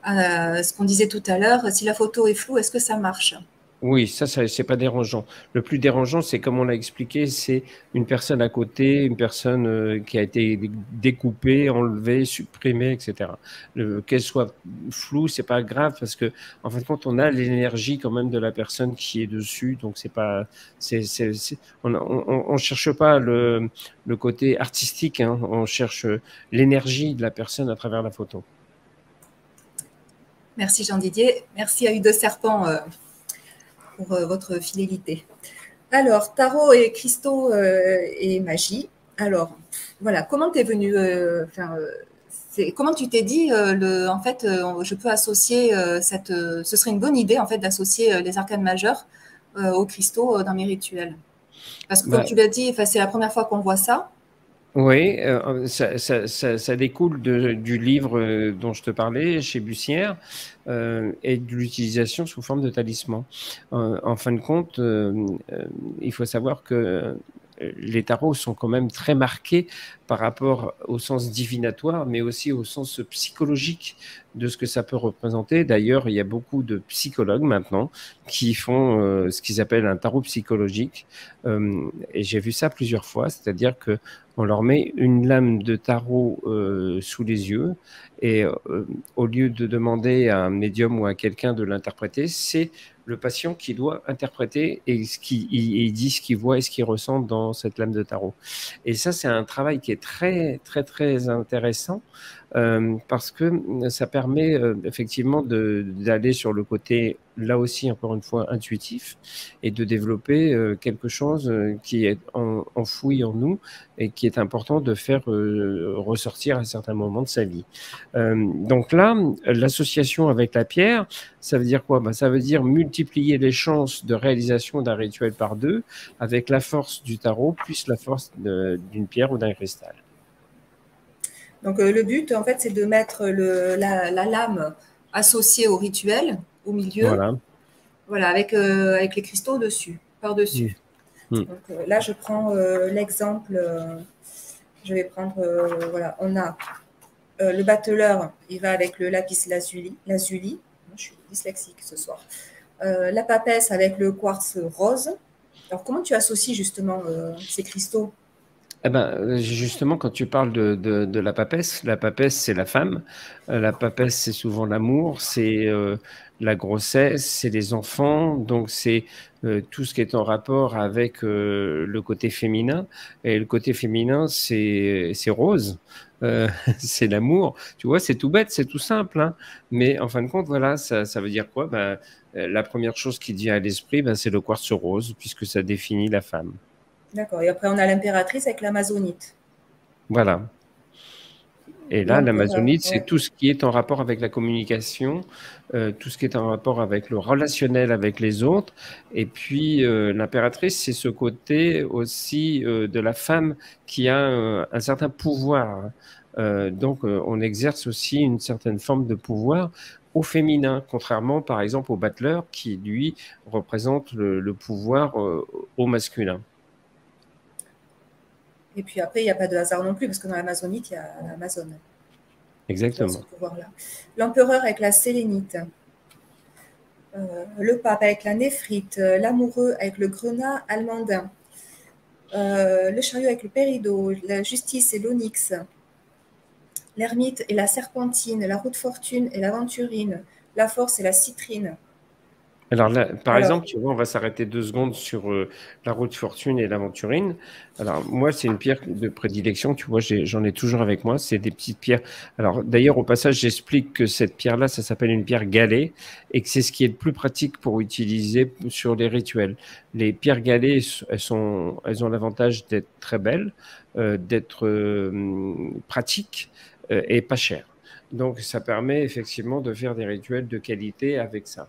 à ce qu'on disait tout à l'heure. Si la photo est floue, est-ce que ça marche ? Oui, ça c'est pas dérangeant. Le plus dérangeant, c'est comme on l'a expliqué, c'est une personne à côté, une personne qui a été découpée, enlevée, supprimée, etc. Qu'elle soit floue, c'est pas grave parce que en fin de compte, on a l'énergie quand même de la personne qui est dessus, donc c'est pas, on cherche pas le côté artistique, hein, on cherche l'énergie de la personne à travers la photo. Merci Jean-Didier, merci à Œil Serpent pour votre fidélité. Alors, tarot et cristaux et magie. Alors, voilà, comment t'es venu comment tu t'es dit, en fait, je peux associer ce serait une bonne idée, en fait, d'associer les arcanes majeures aux cristaux dans mes rituels. Parce que, comme tu l'as dit, c'est la première fois qu'on voit ça. Oui, ça découle du livre dont je te parlais chez Bussière et de l'utilisation sous forme de talisman. En fin de compte, il faut savoir que les tarots sont quand même très marqués par rapport au sens divinatoire, mais aussi au sens psychologique de ce que ça peut représenter. D'ailleurs, il y a beaucoup de psychologues maintenant qui font ce qu'ils appellent un tarot psychologique. Et j'ai vu ça plusieurs fois, c'est-à-dire que on leur met une lame de tarot sous les yeux et au lieu de demander à un médium ou à quelqu'un de l'interpréter, c'est le patient qui doit interpréter et il dit ce qu'il voit et ce qu'il ressent dans cette lame de tarot. Et ça, c'est un travail qui est très, très, très intéressant parce que ça permet effectivement d'aller sur le côté, là aussi, encore une fois, intuitif et de développer quelque chose qui est enfoui en nous et qui est important de faire ressortir à certains moments de sa vie. Donc là, l'association avec la pierre, ça veut dire quoi? Ça veut dire multiplier les chances de réalisation d'un rituel par 2 avec la force du tarot plus la force d'une pierre ou d'un cristal. Donc, le but, en fait, c'est de mettre la lame associée au rituel au milieu, voilà, voilà, avec les cristaux dessus, par-dessus. Donc, là, je prends l'exemple, je vais prendre, voilà, on a le batteleur, il va avec le lapis lazuli. Moi, je suis dyslexique ce soir. La papesse avec le quartz rose. Alors, comment tu associes justement ces cristaux? Eh ben, justement, quand tu parles de la papesse, c'est la femme. La papesse, c'est souvent l'amour, c'est la grossesse, c'est les enfants. Donc, c'est tout ce qui est en rapport avec le côté féminin. Et le côté féminin, c'est rose. C'est l'amour. Tu vois, c'est tout bête, c'est tout simple. Hein. Mais en fin de compte, voilà, ça veut dire quoi? Ben, la première chose qui vient à l'esprit, ben, c'est le quartz rose, puisque ça définit la femme. D'accord. Et après, on a l'impératrice avec l'amazonite. Voilà. Et là, l'amazonite, c'est tout ce qui est en rapport avec la communication, tout ce qui est en rapport avec le relationnel avec les autres. Et puis, l'impératrice, c'est ce côté aussi de la femme qui a un certain pouvoir. Donc, on exerce aussi une certaine forme de pouvoir au féminin, contrairement, par exemple, au battleur qui, lui, représente le pouvoir au masculin. Et puis après, il n'y a pas de hasard non plus, parce que dans l'amazonite, il y a l'Amazone. Exactement. Ce pouvoir-là. L'empereur avec la sélénite. Le pape avec la néphrite. L'amoureux avec le grenat almandin. Le chariot avec le péridot. La justice et l'onyx. L'ermite et la serpentine. La roue de fortune et l'aventurine. La force et la citrine. Alors là, par exemple, tu vois, on va s'arrêter 2 secondes sur la roue de fortune et l'aventurine. Alors moi, c'est une pierre de prédilection, tu vois, j'en ai toujours avec moi, c'est des petites pierres. Alors d'ailleurs, au passage, j'explique que cette pierre-là, ça s'appelle une pierre galée et que c'est ce qui est le plus pratique pour utiliser sur les rituels. Les pierres galées, elles ont l'avantage d'être très belles, d'être pratiques et pas chères. Donc ça permet effectivement de faire des rituels de qualité avec ça.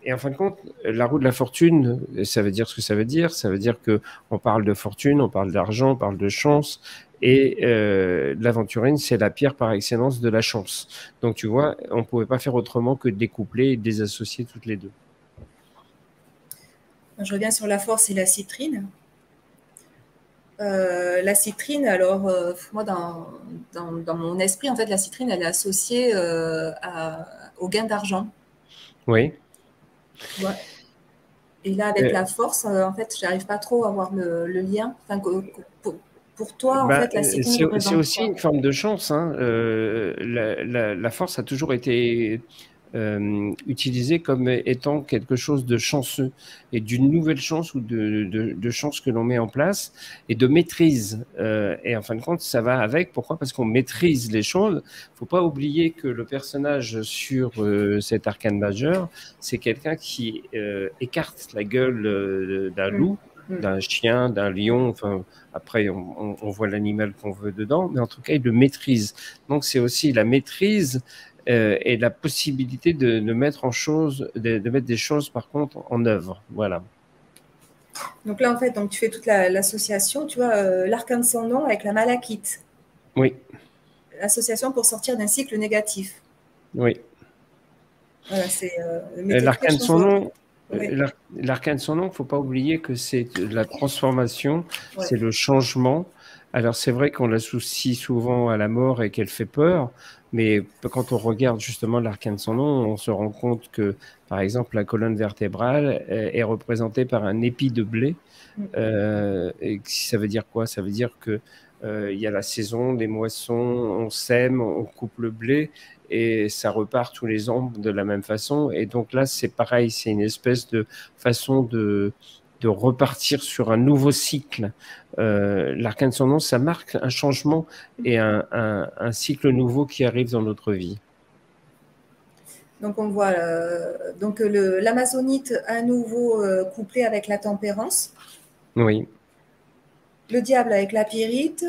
Et en fin de compte, la roue de la fortune, ça veut dire ce que ça veut dire. Ça veut dire qu'on parle de fortune, on parle d'argent, on parle de chance. Et l'aventurine, c'est la pierre par excellence de la chance. Donc tu vois, on ne pouvait pas faire autrement que de les coupler et de les associer toutes les deux. Je reviens sur la force et la citrine. La citrine, alors moi dans mon esprit, en fait, la citrine, elle est associée au gain d'argent. Oui. Ouais. Et là, avec la force, en fait, je n'arrive pas trop à voir le lien. Enfin, pour toi, en fait, la citrine représente c'est aussi quoi? une forme de chance. Hein. La force a toujours été utilisée comme étant quelque chose de chanceux et d'une nouvelle chance ou de chance que l'on met en place et de maîtrise. Et en fin de compte, ça va avec. Pourquoi? Parce qu'on maîtrise les choses. Il ne faut pas oublier que le personnage sur cet arcane majeur, c'est quelqu'un qui écarte la gueule d'un loup, d'un chien, d'un lion, enfin, après, on voit l'animal qu'on veut dedans, mais en tout cas, il le maîtrise. Donc, c'est aussi la maîtrise et la possibilité de mettre de mettre des choses, par contre, en œuvre. Voilà. Donc là, en fait, donc, tu fais toute l'association, tu vois, l'arcane sans nom avec la malachite. Oui. L'association pour sortir d'un cycle négatif. Oui. Voilà, c'est l'arcane son nom. Oui. L'arcane son nom, il ne faut pas oublier que c'est la transformation, c'est le changement. Alors c'est vrai qu'on l'associe souvent à la mort et qu'elle fait peur, mais quand on regarde justement l'arcane son nom, on se rend compte que, par exemple, la colonne vertébrale est représentée par un épi de blé. Et ça veut dire quoi? Ça veut dire que il y a la saison, les moissons, on sème, on coupe le blé et ça repart tous les ans de la même façon. Et donc là, c'est pareil, c'est une espèce de façon de repartir sur un nouveau cycle. L'arcane sans nom, ça marque un changement et un cycle nouveau qui arrive dans notre vie. Donc on voit l'amazonite à nouveau couplé avec la tempérance. Oui. Le diable avec la pyrite,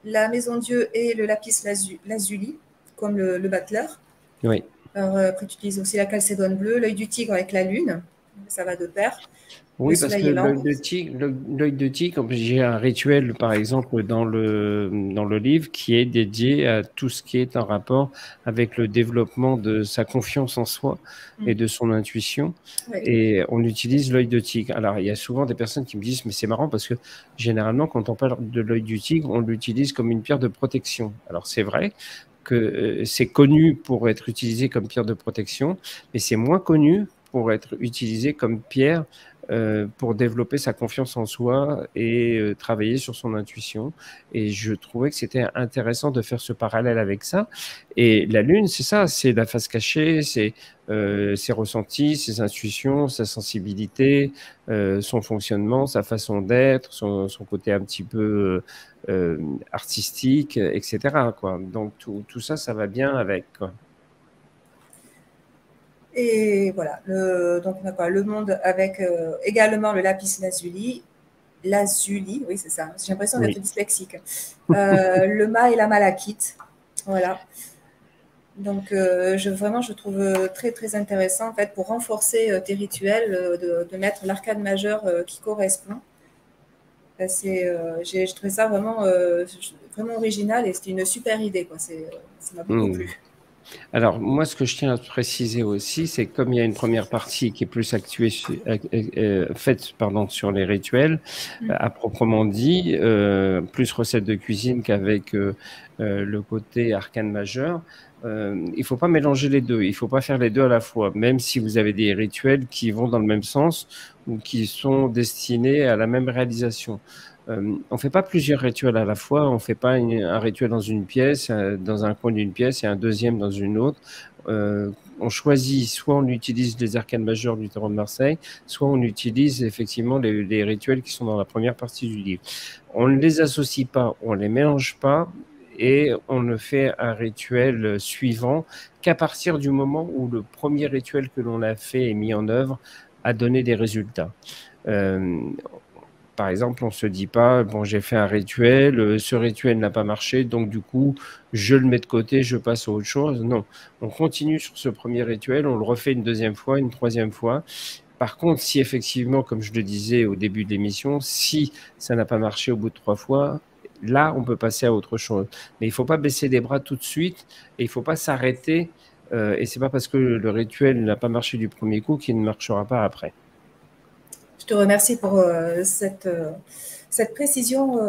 la maison Dieu et le lapis lazuli, comme le battleur. Oui. Alors, après, tu utilises aussi la chalcédoine bleue, l'œil du tigre avec la lune, ça va de pair. Oui, parce que l'œil de tigre, j'ai un rituel, par exemple, dans le livre qui est dédié à tout ce qui est en rapport avec le développement de sa confiance en soi et de son intuition. Oui. Et on utilise l'œil de tigre. Alors, il y a souvent des personnes qui me disent, mais c'est marrant parce que généralement, quand on parle de l'œil du tigre, on l'utilise comme une pierre de protection. Alors, c'est vrai que c'est connu pour être utilisé comme pierre de protection, mais c'est moins connu pour être utilisé comme pierre pour développer sa confiance en soi et travailler sur son intuition. Et je trouvais que c'était intéressant de faire ce parallèle avec ça. Et la lune, c'est ça, c'est la face cachée, c'est ses ressentis, ses intuitions, sa sensibilité, son fonctionnement, sa façon d'être, son côté un petit peu artistique, etc., quoi. Donc tout ça, ça va bien avec, quoi. Et voilà, donc on a quoi, le monde avec également le lapis lazuli, oui c'est ça, j'ai l'impression d'être dyslexique. Le mât et la malachite, voilà. Donc vraiment je trouve très très intéressant en fait pour renforcer tes rituels de mettre l'arcane majeur qui correspond. J'ai trouvé ça vraiment original et c'était une super idée, quoi. Ça m'a beaucoup plu. Alors, moi, ce que je tiens à préciser aussi, c'est que comme il y a une première partie qui est plus faite sur les rituels, à proprement dit, plus recettes de cuisine qu'avec le côté arcane majeur, il ne faut pas mélanger les deux. Il ne faut pas faire les deux à la fois, même si vous avez des rituels qui vont dans le même sens ou qui sont destinés à la même réalisation. On ne fait pas plusieurs rituels à la fois, on ne fait pas un rituel dans une pièce, dans un coin d'une pièce et un deuxième dans une autre. On choisit, soit on utilise les arcanes majeurs du Tarot de Marseille, soit on utilise effectivement les rituels qui sont dans la première partie du livre. On ne les associe pas, on ne les mélange pas et on ne fait un rituel suivant qu'à partir du moment où le premier rituel que l'on a fait et mis en œuvre a donné des résultats. Par exemple, on ne se dit pas, bon, j'ai fait un rituel, ce rituel n'a pas marché, donc du coup, je le mets de côté, je passe à autre chose. Non, on continue sur ce premier rituel, on le refait une deuxième fois, une troisième fois. Par contre, si effectivement, comme je le disais au début de l'émission, si ça n'a pas marché au bout de 3 fois, là, on peut passer à autre chose. Mais il ne faut pas baisser les bras tout de suite et il ne faut pas s'arrêter. Et ce n'est pas parce que le rituel n'a pas marché du premier coup qu'il ne marchera pas après. Je te remercie pour cette précision.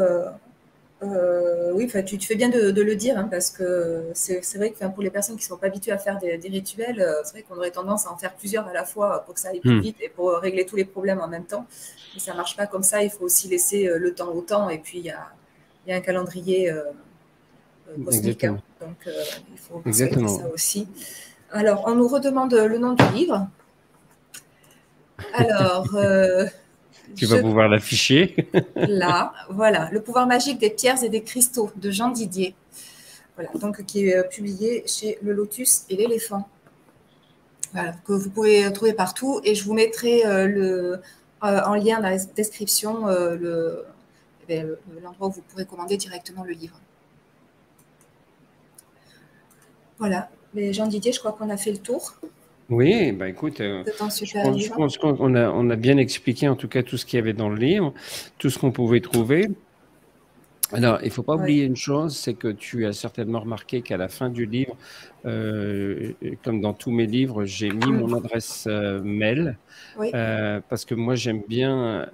Oui, tu fais bien de le dire, hein, parce que c'est vrai que pour les personnes qui ne sont pas habituées à faire des rituels, c'est vrai qu'on aurait tendance à en faire plusieurs à la fois pour que ça aille plus vite et pour régler tous les problèmes en même temps. Mais ça ne marche pas comme ça, il faut aussi laisser le temps au temps. Et puis, il y a un calendrier cosmique, hein, donc il faut respecter ça aussi. Alors, on nous redemande le nom du livre. Alors, tu vas pouvoir l'afficher. Là, voilà, Le pouvoir magique des pierres et des cristaux de Jean Didier. Voilà, donc qui est publié chez Le Lotus et l'Éléphant. Voilà, que vous pouvez trouver partout. Et je vous mettrai en lien dans la description l'endroit où vous pourrez commander directement le livre. Voilà, mais Jean Didier, je crois qu'on a fait le tour. Oui, bah écoute, je pense qu'on a bien expliqué en tout cas tout ce qu'il y avait dans le livre, tout ce qu'on pouvait trouver. Alors, il ne faut pas oublier une chose, c'est que tu as certainement remarqué qu'à la fin du livre, comme dans tous mes livres, j'ai mis mon adresse mail, parce que moi j'aime bien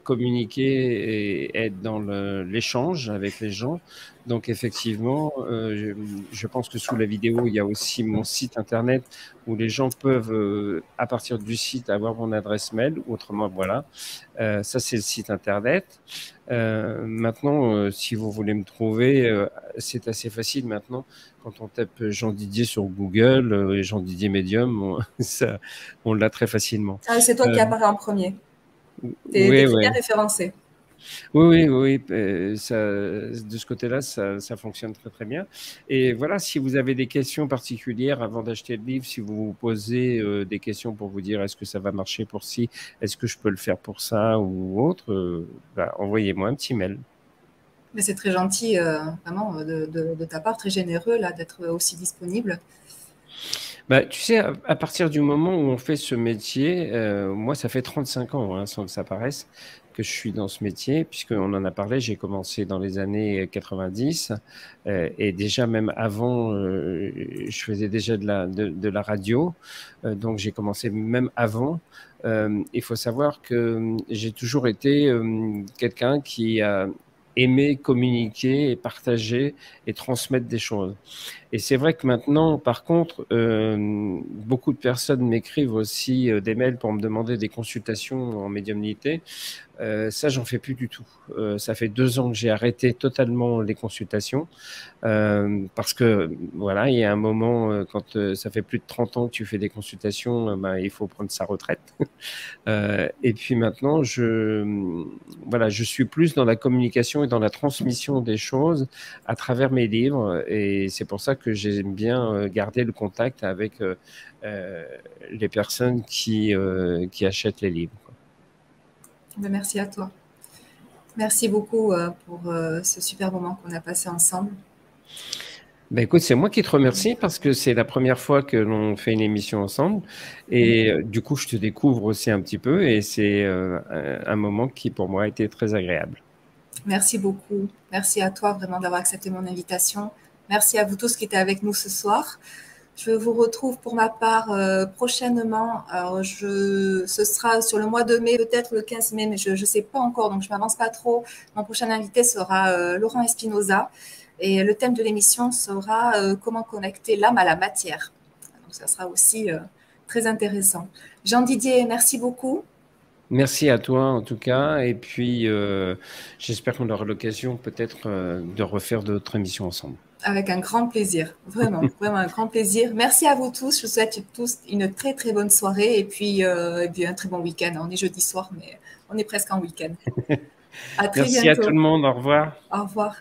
communiquer et être dans l'échange avec les gens. Donc effectivement, je pense que sous la vidéo, il y a aussi mon site internet où les gens peuvent, à partir du site, avoir mon adresse mail. Autrement, voilà, ça c'est le site internet. Maintenant, si vous voulez me trouver, c'est assez facile maintenant. Quand on tape Jean Didier sur Google et Jean Didier Medium, on l'a très facilement. Ah, c'est toi qui apparais en premier. T'es Oui, très bien oui. référencé. Oui, oui, oui, de ce côté-là, ça fonctionne très très bien. Et voilà, si vous avez des questions particulières avant d'acheter le livre, si vous vous posez des questions pour vous dire est-ce que ça va marcher pour ci, est-ce que je peux le faire pour ça ou autre, envoyez-moi un petit mail. Mais c'est très gentil, vraiment, de ta part, très généreux là, d'être aussi disponible. Bah, tu sais, à partir du moment où on fait ce métier, moi, ça fait 35 ans, hein, sans que ça paraisse, que je suis dans ce métier, puisqu'on en a parlé, j'ai commencé dans les années 90, et déjà même avant, je faisais déjà de la radio, donc j'ai commencé même avant. Il faut savoir que j'ai toujours été quelqu'un qui a aimé communiquer et partager et transmettre des choses. Et c'est vrai que maintenant, par contre, beaucoup de personnes m'écrivent aussi des mails pour me demander des consultations en médiumnité. Ça, j'en fais plus du tout. Ça fait 2 ans que j'ai arrêté totalement les consultations parce que voilà, il y a un moment, quand ça fait plus de 30 ans que tu fais des consultations, ben, il faut prendre sa retraite. Et puis maintenant, voilà, je suis plus dans la communication et dans la transmission des choses à travers mes livres. Et c'est pour ça que j'aime bien garder le contact avec les personnes qui achètent les livres. Ben, merci à toi. Merci beaucoup pour ce super moment qu'on a passé ensemble. Ben écoute, c'est moi qui te remercie parce que c'est la première fois que l'on fait une émission ensemble et du coup, je te découvre aussi un petit peu et c'est un moment qui pour moi a été très agréable. Merci beaucoup. Merci à toi vraiment d'avoir accepté mon invitation. Merci à vous tous qui étaient avec nous ce soir. Je vous retrouve pour ma part prochainement. Alors, ce sera sur le mois de mai, peut-être le 15 mai, mais je ne sais pas encore, donc je ne m'avance pas trop. Mon prochain invité sera Laurent Espinoza et le thème de l'émission sera comment connecter l'âme à la matière. Donc ça sera aussi très intéressant. Jean Didier, merci beaucoup. Merci à toi en tout cas et puis j'espère qu'on aura l'occasion peut-être de refaire d'autres émissions ensemble. Avec un grand plaisir, vraiment, vraiment un grand plaisir. Merci à vous tous. Je vous souhaite tous une très très bonne soirée et puis un très bon week-end. On est jeudi soir, mais on est presque en week-end. À très Merci à tout bientôt. le monde, au revoir. Au revoir.